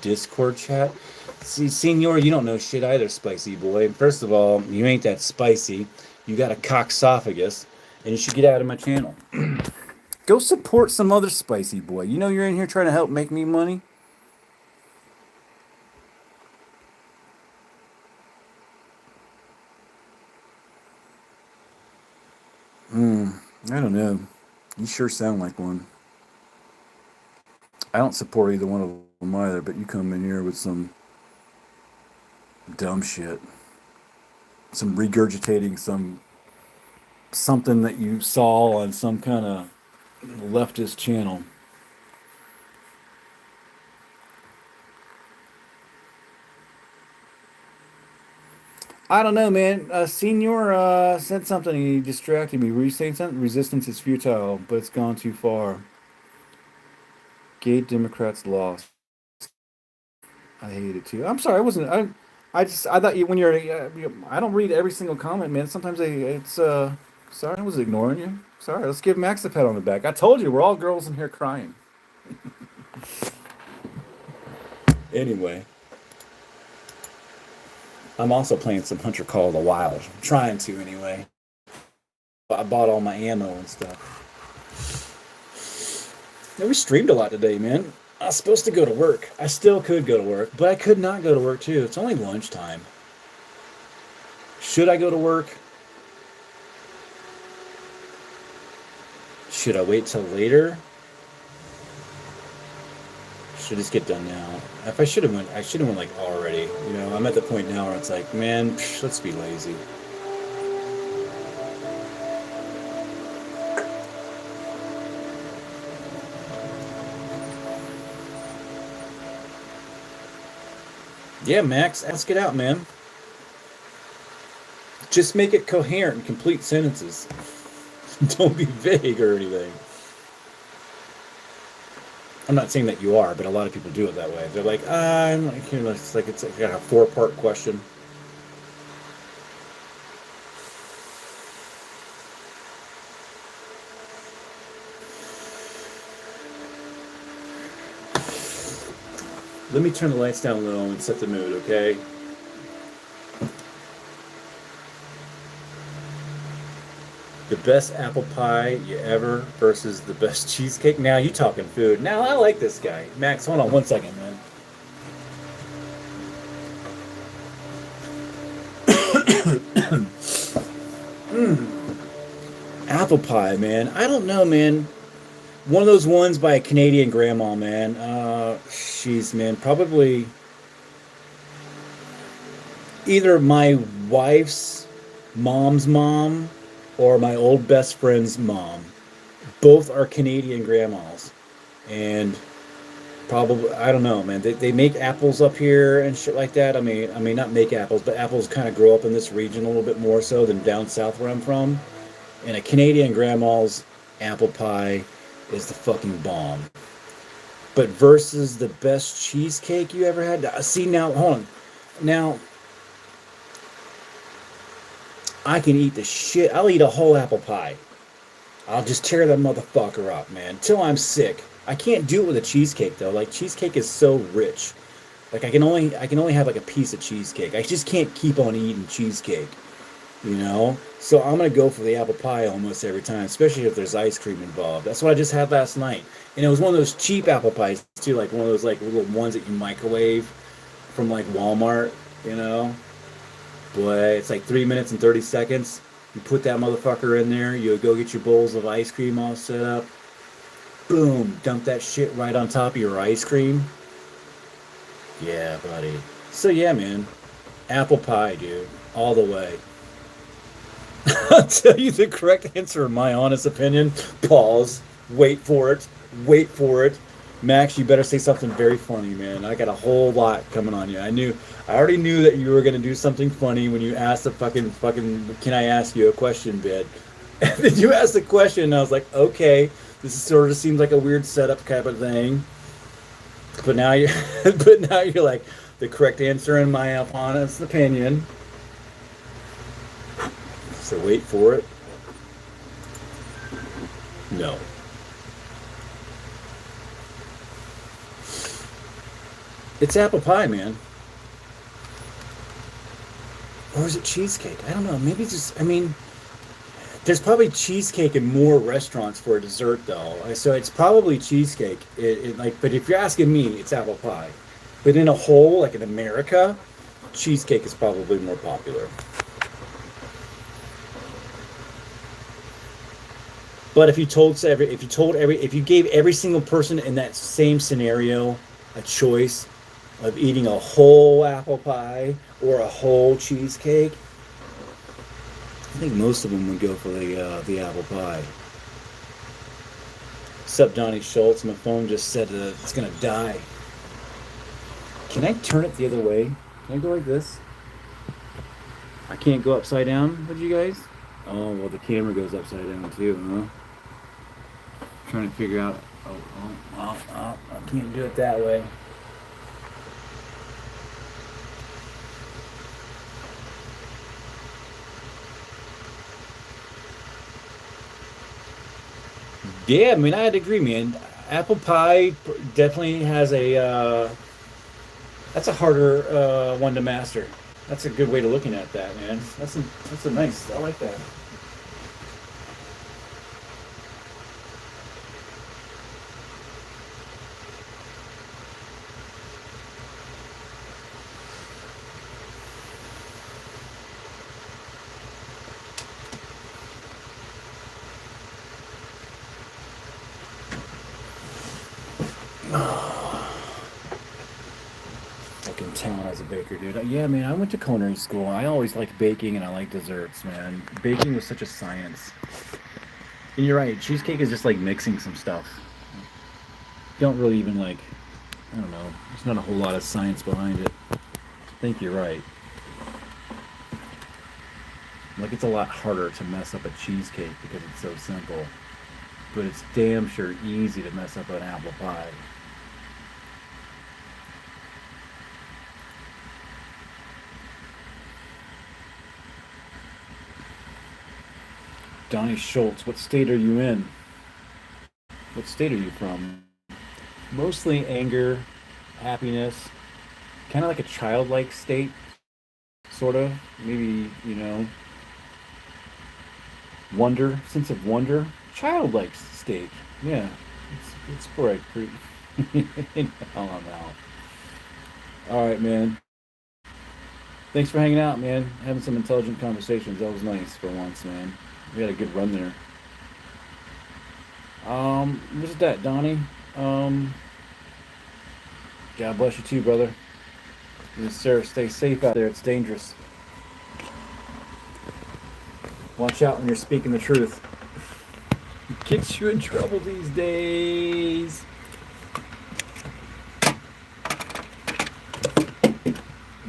Discord chat. See, Senior, you don't know shit either, Spicy Boy. First of all, you ain't that spicy. You got a cocksophagus. And you should get out of my channel. Go support some other Spicy Boy. You know you're in here trying to help make me money? I don't know. You sure sound like one. I don't support either one of them either, but you come in here with some dumb shit. Some regurgitating something that you saw on some kind of leftist channel. I don't know, man. Senior said something. He distracted me. Were you saying something? Resistance is futile, but it's gone too far. Gay Democrats lost. I hate it too. I'm sorry. I wasn't. I thought you when you're. I don't read every single comment, man. Sometimes it's. Sorry, I was ignoring you. Sorry. Let's give Max a pat on the back. I told you we're all girls in here crying. Anyway. I'm also playing some Hunter Call of the Wild. I'm trying to, anyway. I bought all my ammo and stuff. Yeah, we streamed a lot today, man. I was supposed to go to work. I still could go to work, but I could not go to work, too. It's only lunchtime. Should I go to work? Should I wait till later? Should just get done now. If I should have went like already. You know, I'm at the point now where it's like, man, let's be lazy. Yeah, Max, ask it out, man. Just make it coherent and complete sentences. Don't be vague or anything. I'm not saying that you are, but a lot of people do it that way. They're like, I'm like, it's like it's like a 4-part question. Let me turn the lights down a little and set the mood, okay? The best apple pie you ever versus the best cheesecake. Now you talking food. Now I like this guy. Max, hold on 1 second, man. Apple pie, man. I don't know, man. One of those ones by a Canadian grandma, man. She's, man, probably either my wife's mom's mom or my old best friend's mom. Both are Canadian grandmas. And probably, I don't know, man. They make apples up here and shit like that. I mean, not make apples, but apples kind of grow up in this region a little bit more so than down south where I'm from. And a Canadian grandma's apple pie is the fucking bomb. But versus the best cheesecake you ever had? See, now, hold on. Now, I can eat the shit. I'll eat a whole apple pie. I'll just tear that motherfucker up, man, till I'm sick. I can't do it with a cheesecake though. Like, cheesecake is so rich. Like, I can only have like a piece of cheesecake. I just can't keep on eating cheesecake, you know? So I'm gonna go for the apple pie almost every time, especially if there's ice cream involved. That's what I just had last night. And it was one of those cheap apple pies too, like one of those like little ones that you microwave from like Walmart, you know? Boy, it's like 3 minutes and 30 seconds. You put that motherfucker in there, you go get your bowls of ice cream all set up. Boom, dump that shit right on top of your ice cream. Yeah, buddy. So yeah, man. Apple pie, dude. All the way. I'll tell you the correct answer in my honest opinion. Pause. Wait for it. Wait for it. Max, you better say something very funny, man. I got a whole lot coming on you. I already knew that you were gonna do something funny when you asked the fucking can I ask you a question bit. And then you asked the question and I was like, okay, this sort of seems like a weird setup type of thing. But now you're like, the correct answer in my honest opinion. So wait for it. No. It's apple pie, man. Or is it cheesecake? I don't know. Maybe it's just, I mean, there's probably cheesecake in more restaurants for a dessert, though. So it's probably cheesecake. But if you're asking me, it's apple pie. But in a whole, like in America, cheesecake is probably more popular. But if you gave every single person in that same scenario a choice of eating a whole apple pie or a whole cheesecake, I think most of them would go for the apple pie. Sup, Donnie Schultz? My phone just said it's gonna die. Can I turn it the other way? Can I go like this? I can't go upside down with you guys? Oh, well, the camera goes upside down too, huh? Trying to figure out. Oh, I can't do it that way. Yeah, I mean, I'd agree, man. Apple pie definitely has that's a harder one to master. That's a good way to looking at that, man. That's a nice, I like that. Fucking talent as a baker, dude. Yeah, man, I went to culinary school. I always liked baking and I like desserts, man. Baking was such a science. And you're right, cheesecake is just like mixing some stuff. You don't really even like, I don't know, there's not a whole lot of science behind it. I think you're right. Like, it's a lot harder to mess up a cheesecake because it's so simple. But it's damn sure easy to mess up an apple pie. Donnie Schultz, what state are you in? What state are you from? Mostly anger, happiness, kind of like a childlike state, sort of. Maybe, you know, wonder, sense of wonder, childlike state. Yeah, it's pretty. Hell, I'm out. All right, man. Thanks for hanging out, man. Having some intelligent conversations. That was nice for once, man. We had a good run there. What's that, Donnie? Um, God bless you too, brother. Yes, sir. Stay safe out there. It's dangerous. Watch out when you're speaking the truth. It gets you in trouble these days.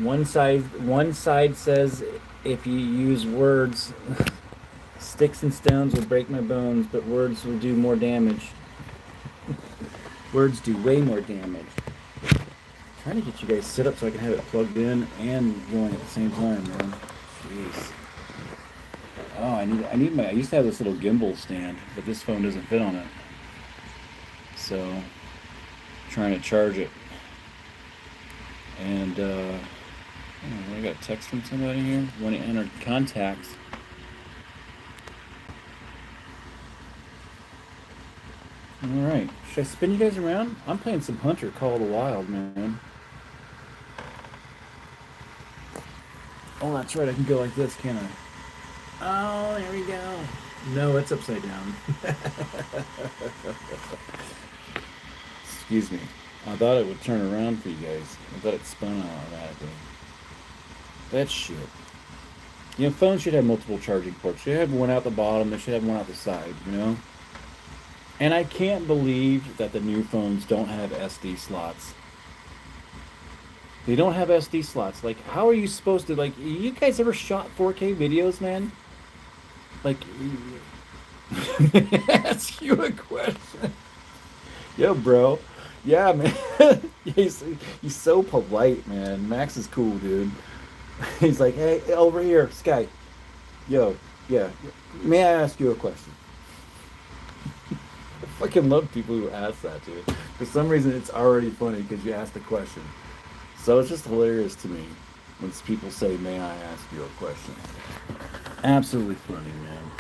One side says if you use words, sticks and stones will break my bones, but words will do more damage. Words do way more damage. Trying to get you guys set up so I can have it plugged in and going at the same time, man. Jeez. Oh, I used to have this little gimbal stand, but this phone doesn't fit on it. So, trying to charge it. And, I got a text from somebody here. Want to enter contacts. Alright. Should I spin you guys around? I'm playing some Hunter Call of the Wild, man. Oh, that's right. I can go like this, can't I? Oh, there we go. No, it's upside down. Excuse me. I thought it would turn around for you guys. I thought it spun out automatically. That's shit. You know, phones should have multiple charging ports. They should have one out the bottom. They should have one out the side, you know? And I can't believe that the new phones don't have SD slots. They don't have SD slots. Like, how are you supposed to, like, you guys ever shot 4K videos, man? Like, ask you a question. Yo, bro. Yeah, man. he's so polite, man. Max is cool, dude. He's like, hey, over here, Sky. Yo, yeah. May I ask you a question? I fucking love people who ask that, dude. For some reason, it's already funny because you asked a question. So it's just hilarious to me when people say, may I ask you a question? Absolutely funny, man.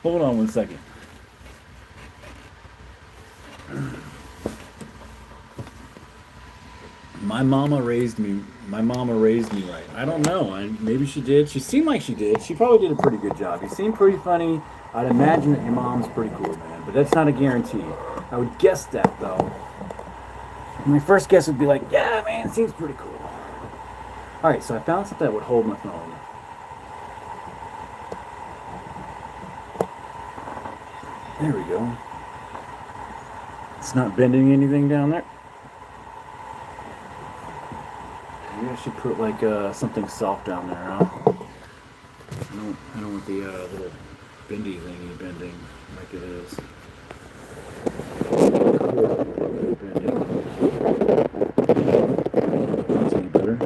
Hold on one second. My mama raised me right. I don't know. Maybe she did. She seemed like she did. She probably did a pretty good job. You seem pretty funny. I'd imagine that your mom's pretty cool, man. But that's not a guarantee. I would guess that, though. My first guess would be like, yeah, man, it seems pretty cool. All right, so I found something that would hold my phone. There we go. It's not bending anything down there. Maybe I should put like something soft down there, huh? I don't want the little bendy thingy bending like it is. That's any better.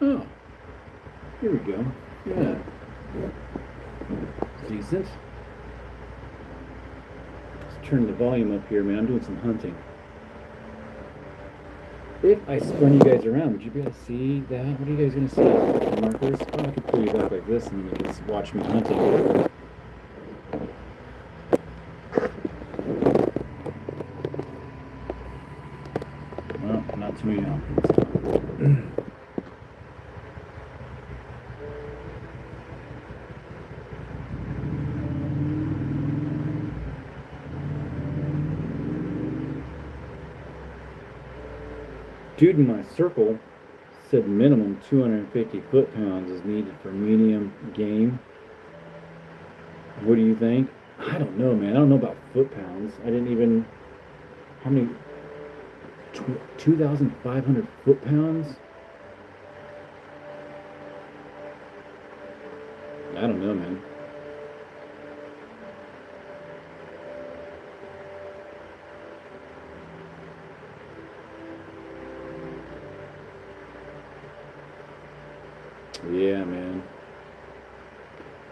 Oh, here we go. Yeah. Decent. Let's turn the volume up here, man. I'm doing some hunting. If I spun you guys around, would you be able to see that? What are you guys going to see? The markers? Oh, I could pull you back like this and then you can watch me hunting. Well, not too many options this time. Dude in my circle said minimum 250 foot-pounds is needed for medium game. What do you think? I don't know, man. I don't know about foot-pounds. I didn't even... How many... 2,500 foot-pounds? I don't know, man. Yeah, man.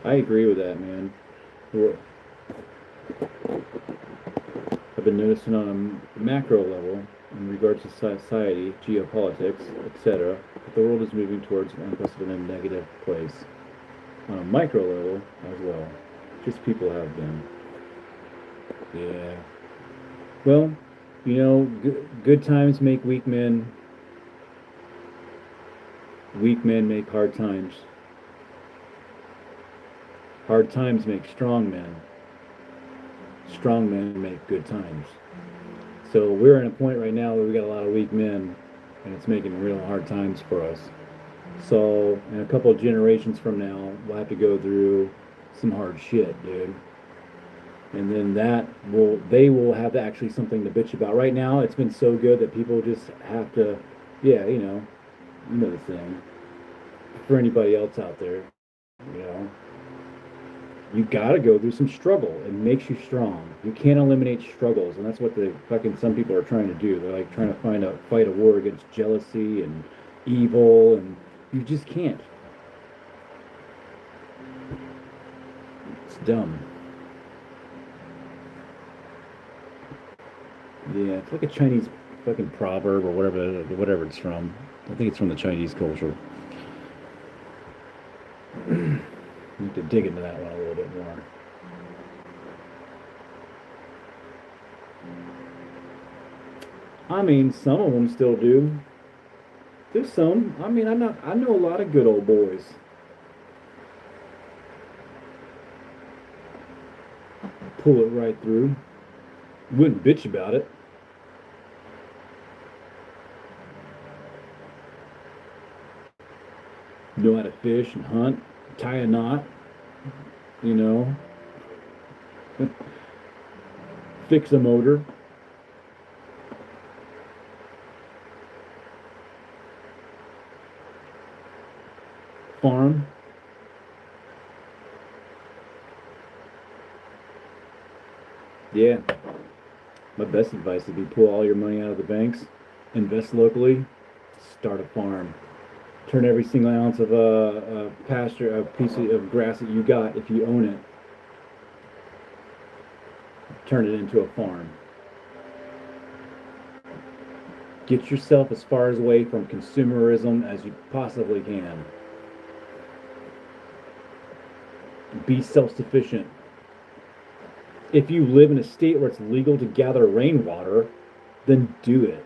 I agree with that, man. Well, I've been noticing on a macro level, in regards to society, geopolitics, etc., that the world is moving towards an unprecedented negative place. On a micro level as well. Just people have been. Yeah. Well, good times make weak men. Weak men make hard times. Hard times make strong men. Strong men make good times. So we're in a point right now where we got a lot of weak men, and it's making real hard times for us. So in a couple of generations from now, we'll have to go through some hard shit, dude. And then they will have actually something to bitch about. Right now, it's been so good that people just have to, yeah, you know the thing. For anybody else out there, you know, you got to go through some struggle. It makes you strong. You can't eliminate struggles, and that's what the fucking some people are trying to do. They're like trying to fight a war against jealousy and evil, and you just can't. It's dumb. Yeah, it's like a Chinese fucking proverb or whatever it's from. I think it's from the Chinese culture. Need to dig into that one a little bit more. I mean, some of them still do. There's some. I mean, I know a lot of good old boys. Pull it right through. Wouldn't bitch about it. Know how to fish and hunt, tie a knot, you know, fix a motor. Farm. Yeah. My best advice would be pull all your money out of the banks, invest locally, start a farm. Turn every single ounce of a pasture, a piece of grass that you got, if you own it, turn it into a farm. Get yourself as far away from consumerism as you possibly can. Be self-sufficient. If you live in a state where it's legal to gather rainwater, then do it.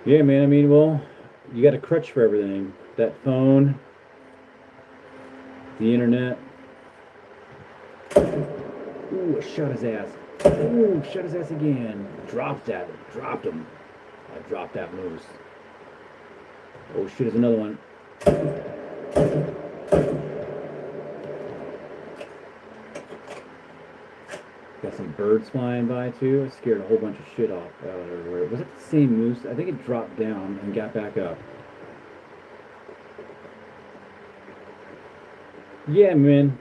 Yeah, man. I mean, well, you got a crutch for everything. That phone, the internet. Ooh, I shot his ass. Ooh, shot his ass again. Dropped him. I dropped that moose. Oh shit, there's another one. Got some birds flying by too. I scared a whole bunch of shit off everywhere. Was it the same moose? I think it dropped down and got back up. Yeah, man.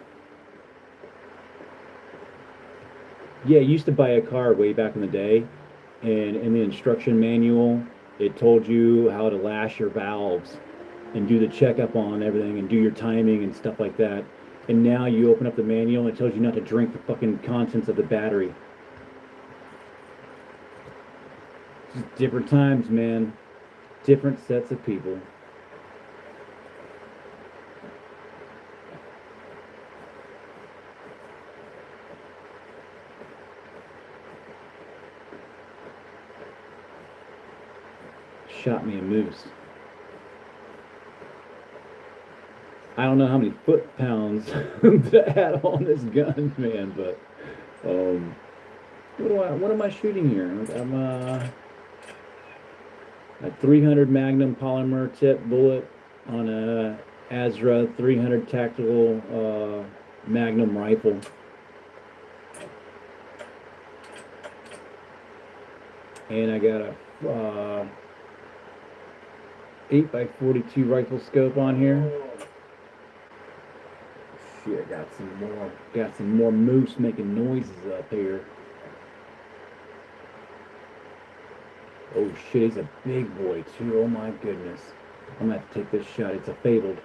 Yeah, I used to buy a car way back in the day, and in the instruction manual, it told you how to lash your valves and do the checkup on everything and do your timing and stuff like that. And now you open up the manual and it tells you not to drink the fucking contents of the battery. Just different times, man. Different sets of people. Shot me a moose. I don't know how many foot-pounds to add on this gun, man, but what am I shooting here? I'm a 300 Magnum polymer tip bullet on a Asra 300 tactical Magnum rifle. And I got a 8x42 rifle scope on here. Shit, got some more moose making noises up here. Oh shit, he's a big boy too. Oh my goodness. I'm gonna have to take this shot. It's a fabled.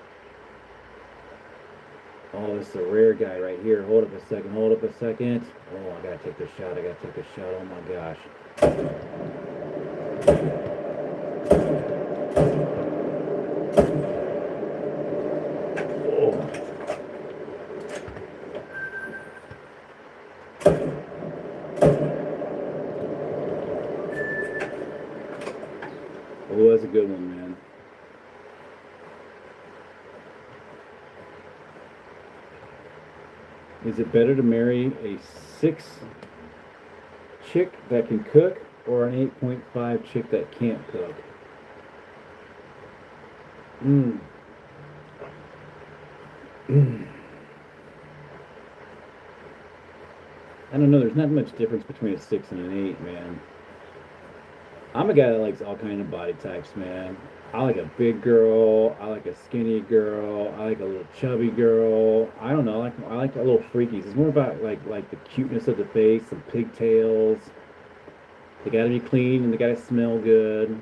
Oh, this is a rare guy right here. Hold up a second. Hold up a second. Oh, I gotta take this shot. I gotta take this shot. Oh my gosh. Oh, that's a good one, man. Is it better to marry a 6 chick that can cook or an 8.5 chick that can't cook? I don't know. There's not much difference between a 6 and an 8, man. I'm a guy that likes all kind of body types, man. I like a big girl. I like a skinny girl. I like a little chubby girl. I don't know. I like a little freakies. It's more about like the cuteness of the face, some pigtails. They gotta be clean and they gotta smell good.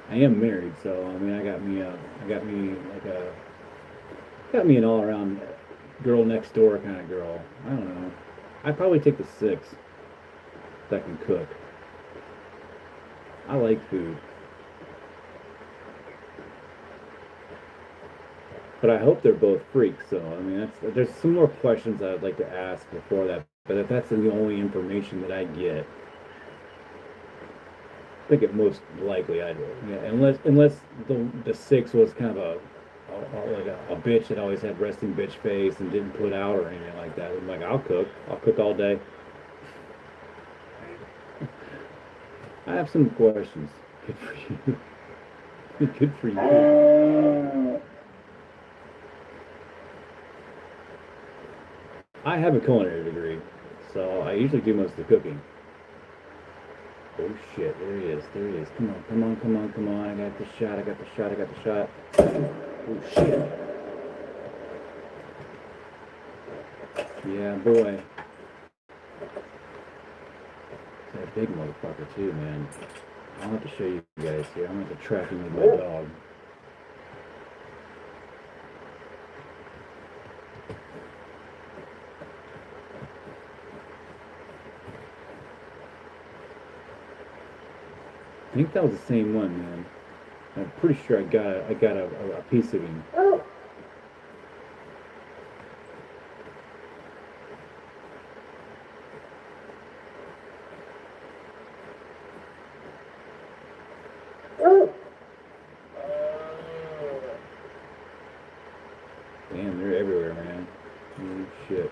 I am married, so I mean, I got me an all-around girl next door kind of girl. I don't know. I'd probably take the 6 that can cook. I like food. But I hope they're both freaks, so I mean there's some more questions I'd like to ask before that, but if that's the only information that I get, I think it most likely I do. Yeah, unless the 6 was kind of a bitch that always had resting bitch face and didn't put out or anything like that. I'm like, I'll cook all day. I have some questions. Good for you. Good for you. I have a culinary degree, so I usually do most of the cooking. Oh shit, there he is, there he is. Come on, come on, come on, come on. I got the shot, I got the shot, I got the shot. Oh shit. Yeah, boy. That big motherfucker too, man. I'll have to show you guys here. I'm going to track him with my dog. I think that was the same one, man. I'm pretty sure I got a piece of him. Oh. Damn, they're everywhere, man. Holy shit.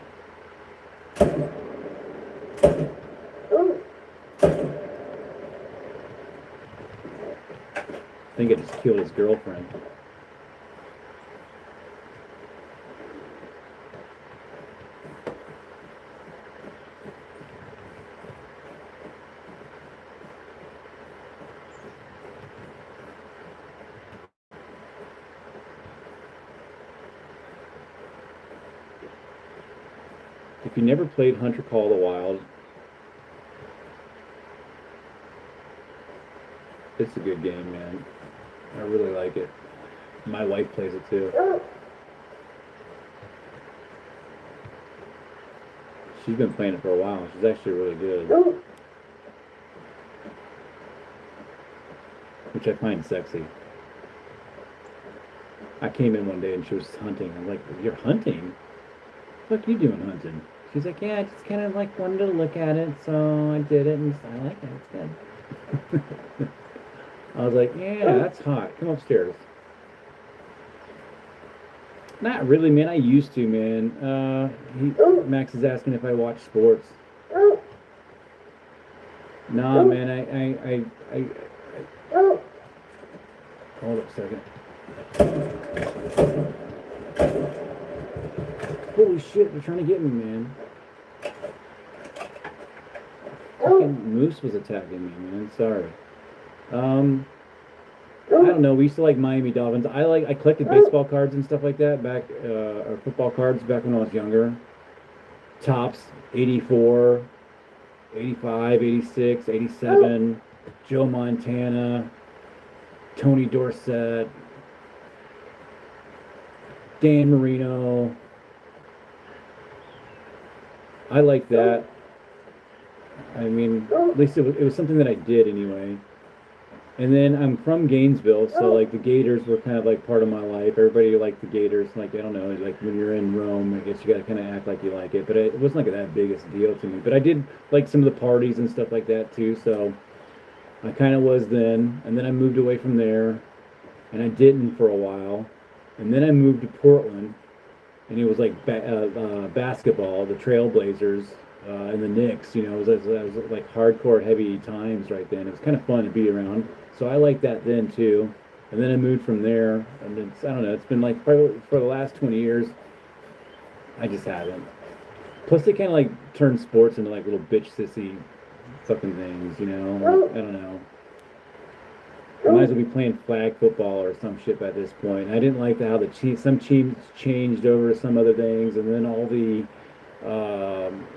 I think I just killed his girlfriend. If you never played Hunter Call of the Wild, it's a good game, man. I really like it. My wife plays it too. She's been playing it for a while. She's actually really good. Which I find sexy. I came in one day and she was hunting. I'm like, you're hunting? What the fuck are you doing hunting? She's like, yeah, I just kind of like wanted to look at it, so I did it, and I like it. It's good. I was like, yeah, that's hot. Come upstairs. Not really, man. I used to, man. Max is asking if I watch sports. Nah, man. I hold up a second. Holy shit! They're trying to get me, man. Fucking moose was attacking me, man. Sorry. I don't know. We used to like Miami Dolphins. I collected baseball cards and stuff like that back, or football cards back when I was younger. Tops, 84, 85, 86, 87, Joe Montana, Tony Dorsett, Dan Marino. I like that. I mean, at least it was something that I did anyway. And then I'm from Gainesville, so like the Gators were kind of like part of my life. Everybody liked the Gators. Like, I don't know, like when you're in Rome, I guess you got to kind of act like you like it. But it wasn't like that biggest deal to me. But I did like some of the parties and stuff like that too. So I kind of was then. And then I moved away from there, and I didn't for a while. And then I moved to Portland, and it was like basketball, the Trailblazers, and the Knicks. You know, it was like hardcore, heavy times right then. It was kind of fun to be around. So I liked that then too. And then I moved from there, and I don't know. It's been like probably for the last 20 years. I just haven't. Plus, they kind of like turn sports into like little bitch sissy fucking things. You know, I don't know. I might as well be playing flag football or some shit by this point. I didn't like how some teams changed over to some other things, and then all the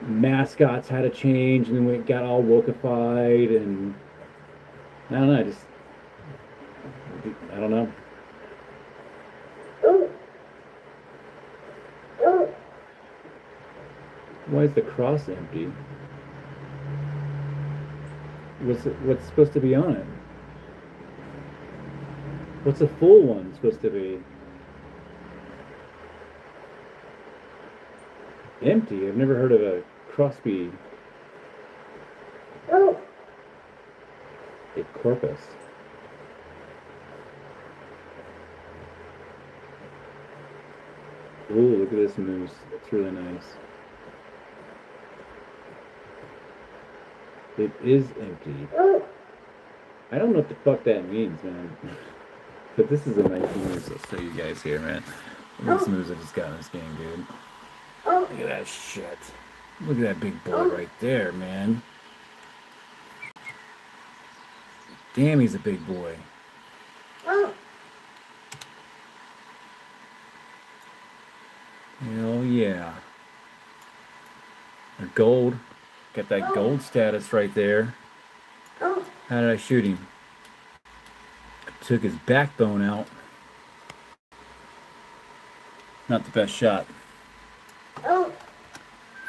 mascots had to change, and then we got all wokeified, and I don't know. I don't know. Why is the cross empty? What's supposed to be on it? What's a full one supposed to be? Empty. I've never heard of a cross be a corpus. Ooh, look at this moose. It's really nice. It is empty. I don't know what the fuck that means, man. But this is a nice moose. I'll show you guys here, man. Look at this moose I just got in this game, dude. Look at that shit. Look at that big boy right there, man. Damn, he's a big boy. Hell yeah. A gold. Got that gold status right there. How did I shoot him? I took his backbone out. Not the best shot.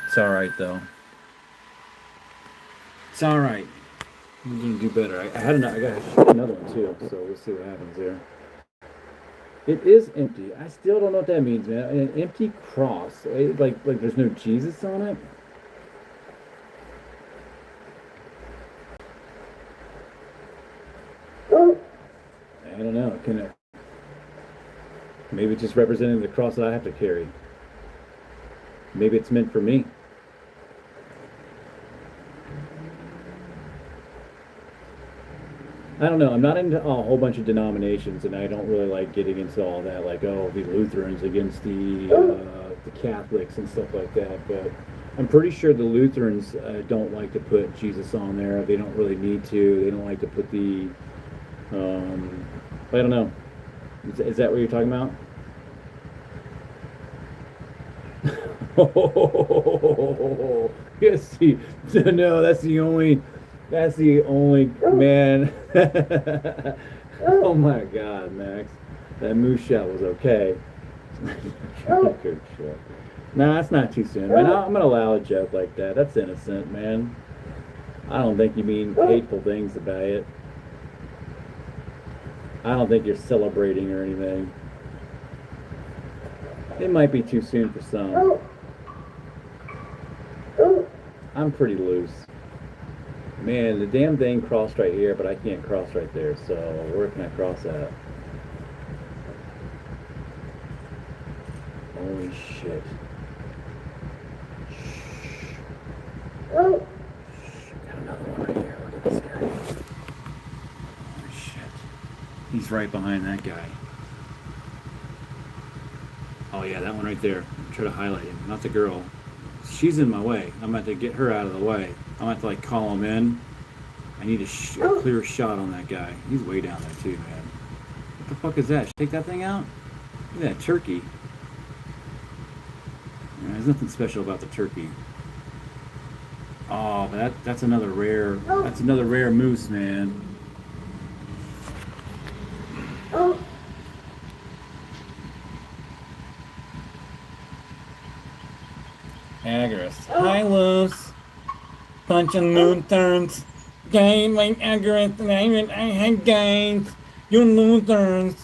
It's alright though. It's alright. We're gonna do better. I gotta shoot another one too, so we'll see what happens there. It is empty. I still don't know what that means, man. An empty cross. Like there's no Jesus on it. I don't know. Can it? Maybe it's just representing the cross that I have to carry. Maybe it's meant for me. I don't know. I'm not into a whole bunch of denominations, and I don't really like getting into all that. Like, oh, the Lutherans against the Catholics and stuff like that. But I'm pretty sure the Lutherans don't like to put Jesus on there. They don't really need to. They don't like to put the. I don't know. Is that what you're talking about? Oh, yes. No, that's the only man. Oh my God, Max, that moose shot was okay. Good shit. Nah, that's not too soon, man. I'm gonna allow a joke like that. That's innocent, man. I don't think you mean hateful things about it. I don't think you're celebrating or anything. It might be too soon for some. I'm pretty loose. Man, the damn thing crossed right here, but I can't cross right there, so where can I cross at? Holy shit. Got another one right here. Look at this guy. Holy shit. He's right behind that guy. Oh yeah, that one right there. Try to highlight him, not the girl. She's in my way. I'm about to get her out of the way. I'm about to call him in. I need a clear shot on that guy. He's way down there too, man. the fuck is that? Should I take that thing out? Look at that turkey. Yeah, there's nothing special about the turkey. Oh, that's another rare. That's another rare moose, man. Agorist. Hi, Loose. Punching moon turns. Game like Agorist, and I had games. You losers.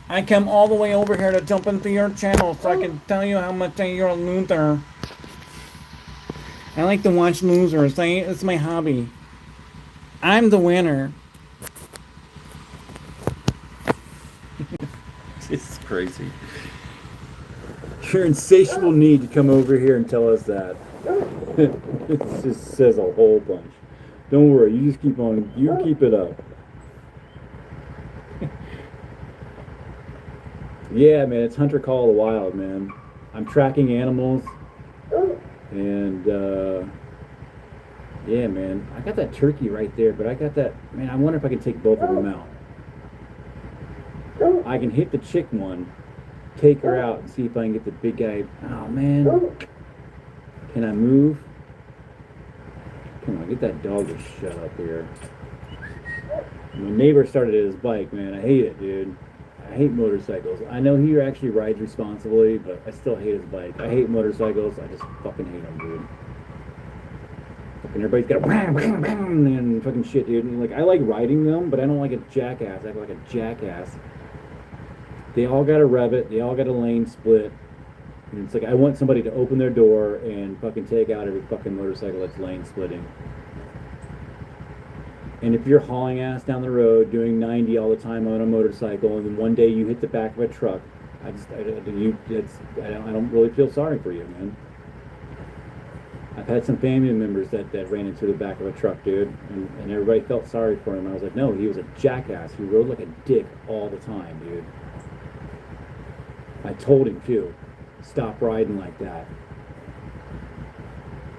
I come all the way over here to jump into your channel so I can tell you how much you're a loser. I like to watch losers. It's my hobby. I'm the winner. It's crazy. Your insatiable need to come over here and tell us that. It just says a whole bunch. Don't worry, you just keep on. You keep it up. Yeah, man, it's Hunter Call of the Wild, man. I'm tracking animals. And, yeah, man. I got that turkey right there, but I got that... Man, I wonder if I can take both of them out. I can hit the chick one, take her out, and see if I can get the big guy... Oh, man. Can I move? Come on, get that dog to shut up here. My neighbor started his bike, man. I hate it, dude. I hate motorcycles. I know he actually rides responsibly, but I still hate his bike. I hate motorcycles. I just fucking hate them, dude. Fucking everybody's got and fucking shit, dude. And like, I like riding them, but I don't like a jackass. I act like a jackass. They all got to rev it. They all got a lane split. And it's like, I want somebody to open their door and fucking take out every fucking motorcycle that's lane splitting. And if you're hauling ass down the road doing 90 all the time on a motorcycle, and then one day you hit the back of a truck, I don't really feel sorry for you, man. I've had some family members that ran into the back of a truck, dude, and everybody felt sorry for him. I was like, no, he was a jackass. He rode like a dick all the time, dude. I told him too, stop riding like that.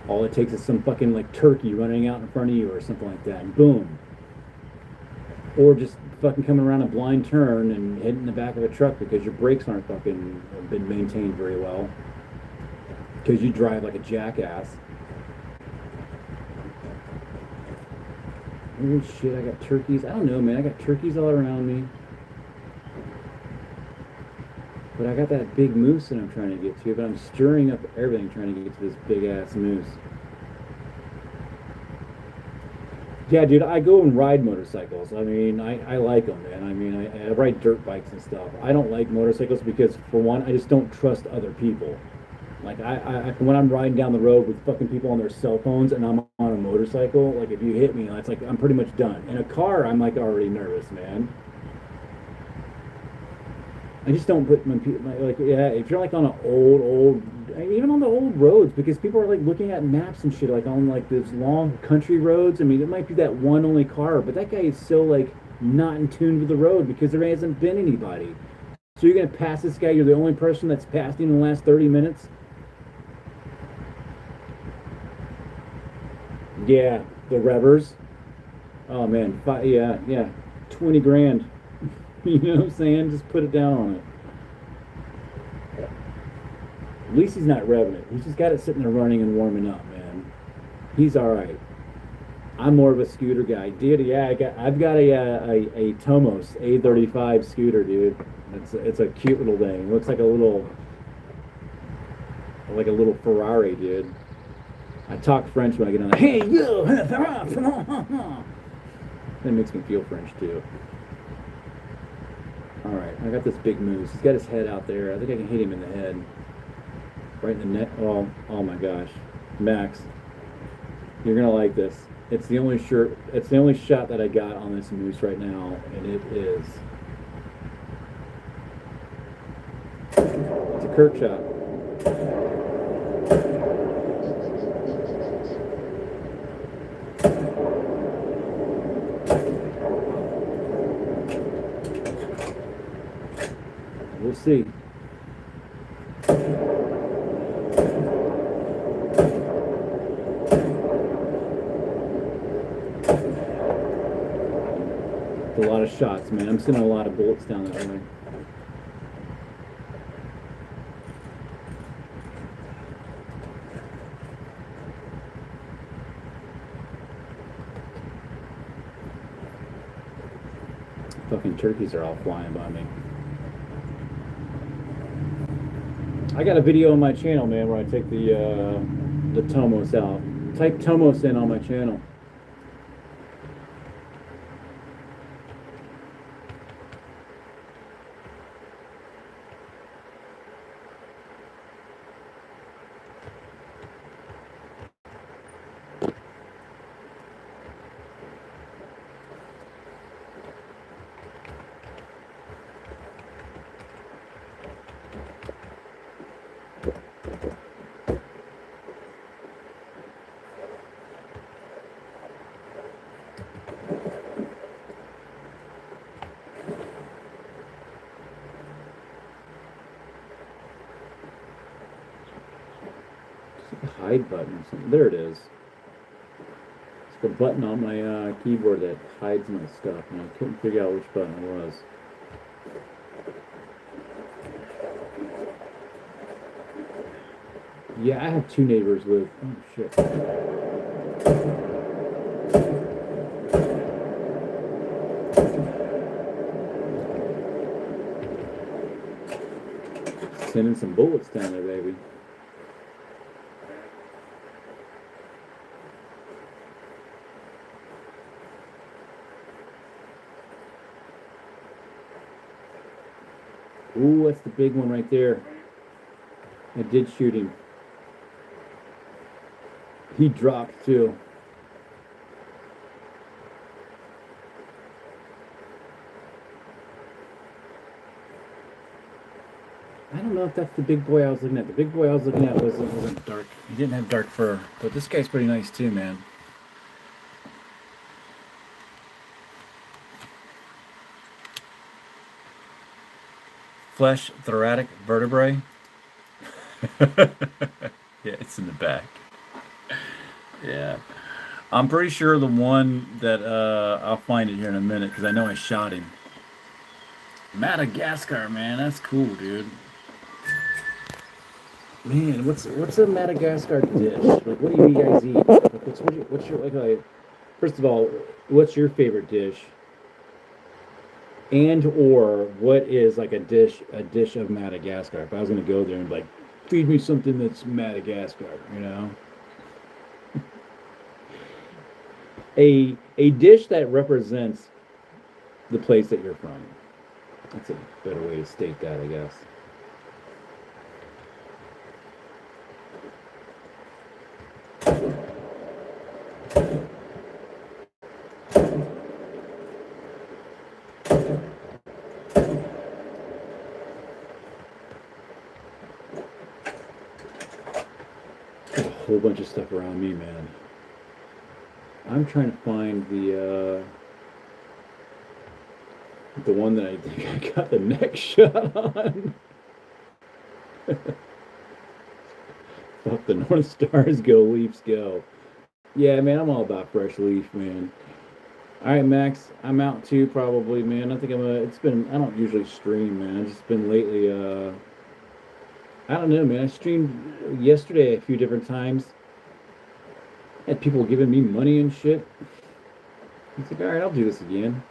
All it takes is some fucking like turkey running out in front of you or something like that, and boom. Or just fucking coming around a blind turn and hitting the back of a truck because your brakes aren't fucking been maintained very well. Because you drive like a jackass. Oh shit, I got turkeys. I don't know, man. I got turkeys all around me. But I got that big moose that I'm trying to get to, but I'm stirring up everything trying to get to this big-ass moose. Yeah, dude, I go and ride motorcycles. I mean, I like them, man. I mean, I ride dirt bikes and stuff. I don't like motorcycles because, for one, I just don't trust other people. Like, when I'm riding down the road with fucking people on their cell phones and I'm on a motorcycle, like, if you hit me, it's like, I'm pretty much done. In a car, I'm, like, already nervous, man. I just don't put like, yeah, if you're like on an old, even on the old roads, because people are like looking at maps and shit, like on like those long country roads. I mean, it might be that one only car, but that guy is so like not in tune with the road because there hasn't been anybody. So you're gonna pass this guy, you're the only person that's passed him in the last 30 minutes? Yeah, the revers. Oh man, yeah, 20 grand. You know what I'm saying? Just put it down on it. At least he's not revving it. He's just got it sitting there running and warming up, man. He's all right. I'm more of a scooter guy, dude. Yeah, I've got a Tomos A35 scooter, dude. It's a cute little thing. It looks like a little Ferrari, dude. I talk French when I get on. Hey, you! That makes me feel French too. Alright, I got this big moose. He's got his head out there. I think I can hit him in the head. Right in the neck. Oh my gosh. Max, you're gonna like this. It's the only shot that I got on this moose right now, and it is. It's a Kirk shot. We'll see. It's a lot of shots, man. I'm sending a lot of bullets down that way. Fucking turkeys are all flying by me. I got a video on my channel, man, where I take the Tomos out. Type Tomos in on my channel. Hide button or something. There it is. It's the button on my keyboard that hides my stuff, and I couldn't figure out which button it was. Yeah, I have 2 neighbors with. Oh shit. Sending some bullets down there, baby. Ooh, that's the big one right there. I did shoot him. He dropped too. I don't know if that's the big boy I was looking at. The big boy I was looking at wasn't dark. He didn't have dark fur. But this guy's pretty nice too, man. Flesh, thoracic vertebrae. Yeah, it's in the back. Yeah. I'm pretty sure the one that, I'll find it here in a minute because I know I shot him. Madagascar, man. That's cool, dude. Man, what's a Madagascar dish? Like, what do you guys eat? Like, what's your like, first of all, what's your favorite dish? And or what is like a dish of Madagascar? If I was gonna go there and like, feed me something that's Madagascar, you know? A dish that represents the place that you're from. That's a better way to state that, I guess. There's a whole bunch of stuff around me, man. I'm trying to find the one that I think I got the neck shot on. Fuck the North Stars, go Leafs, go. Yeah, man, I'm all about fresh leaf, man. All right, Max, I'm out too, probably, man. I think I don't usually stream, man. I've just been lately, I don't know, man. I streamed yesterday a few different times. Had people giving me money and shit. It's like, all right, I'll do this again.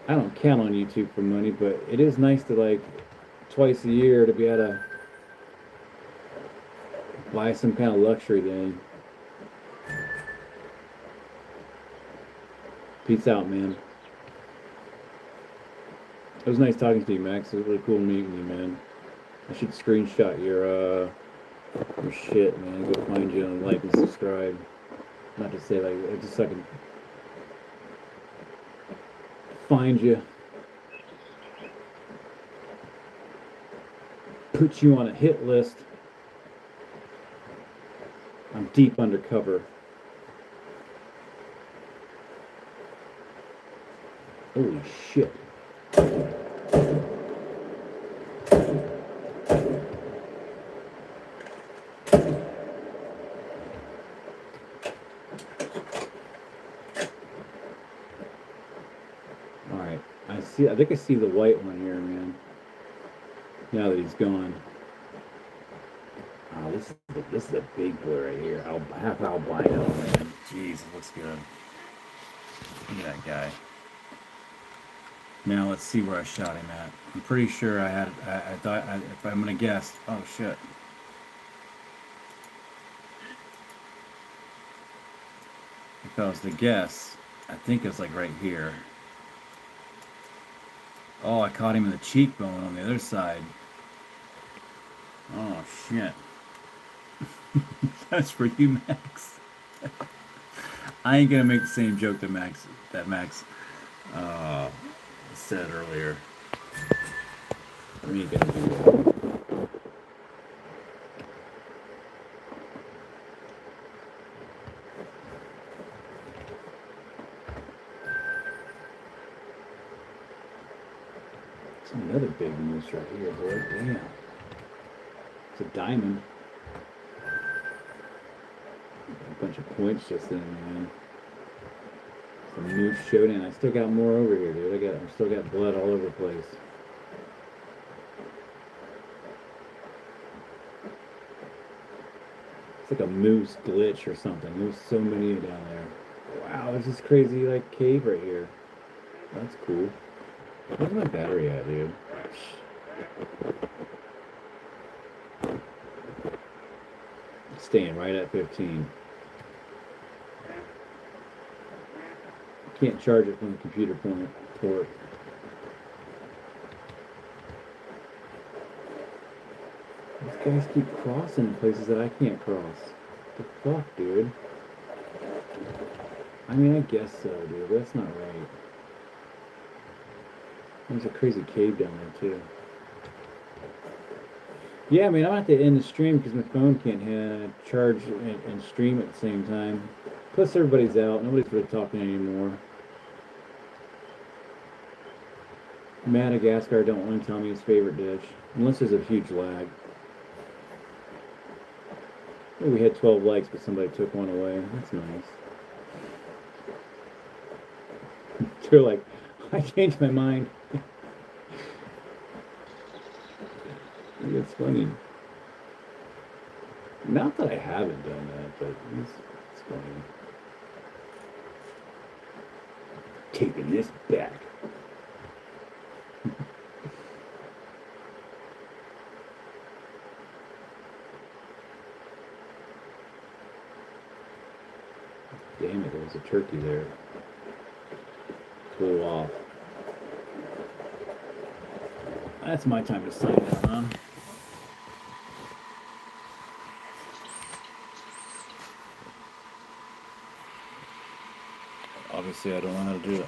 I don't count on YouTube for money, but it is nice to, like, twice a year to be able to buy some kind of luxury thing. Peace out, man. It was nice talking to you, Max. It was really cool meeting you, man. I should screenshot your shit, man. Go find you and like and subscribe. Not to say like, just so I can find you. Put you on a hit list. I'm deep undercover. Holy shit. I think I see the white one here, man. Now that he's gone. Oh, this is a big blue right here. Half albino, man. Jeez, it looks good. Look at that guy. Now let's see where I shot him at. I'm pretty sure I thought, if I'm gonna guess, oh shit. If I was to guess, I think it's like right here. Oh, I caught him in the cheekbone on the other side. Oh shit. That's for you, Max. I ain't gonna make the same joke that Max said earlier. We ain't gonna do that. It's another big moose right here, boy. Damn. It's a diamond. A bunch of points just in, man. Some moose showdown. I still got more over here, dude. I still got blood all over the place. It's like a moose glitch or something. There's so many down there. Wow, there's this crazy like cave right here. That's cool. Where's my battery at, dude? Staying right at 15. Can't charge it from the computer port. These guys keep crossing in places that I can't cross. What the fuck, dude? I mean, I guess so, dude. That's not right. There's a crazy cave down there, too. Yeah, I mean, I'm going to have to end the stream because my phone can't charge and stream at the same time. Plus, everybody's out. Nobody's really talking anymore. Madagascar don't want to tell me his favorite dish. Unless there's a huge lag. Oh, we had 12 likes, but somebody took one away. That's nice. They're like, I changed my mind. It's funny. Not that I haven't done that, but it's funny. Taking this back. Damn it, there was a turkey there. Flew off. That's my time to sign out, huh? Obviously, I don't know how to do it.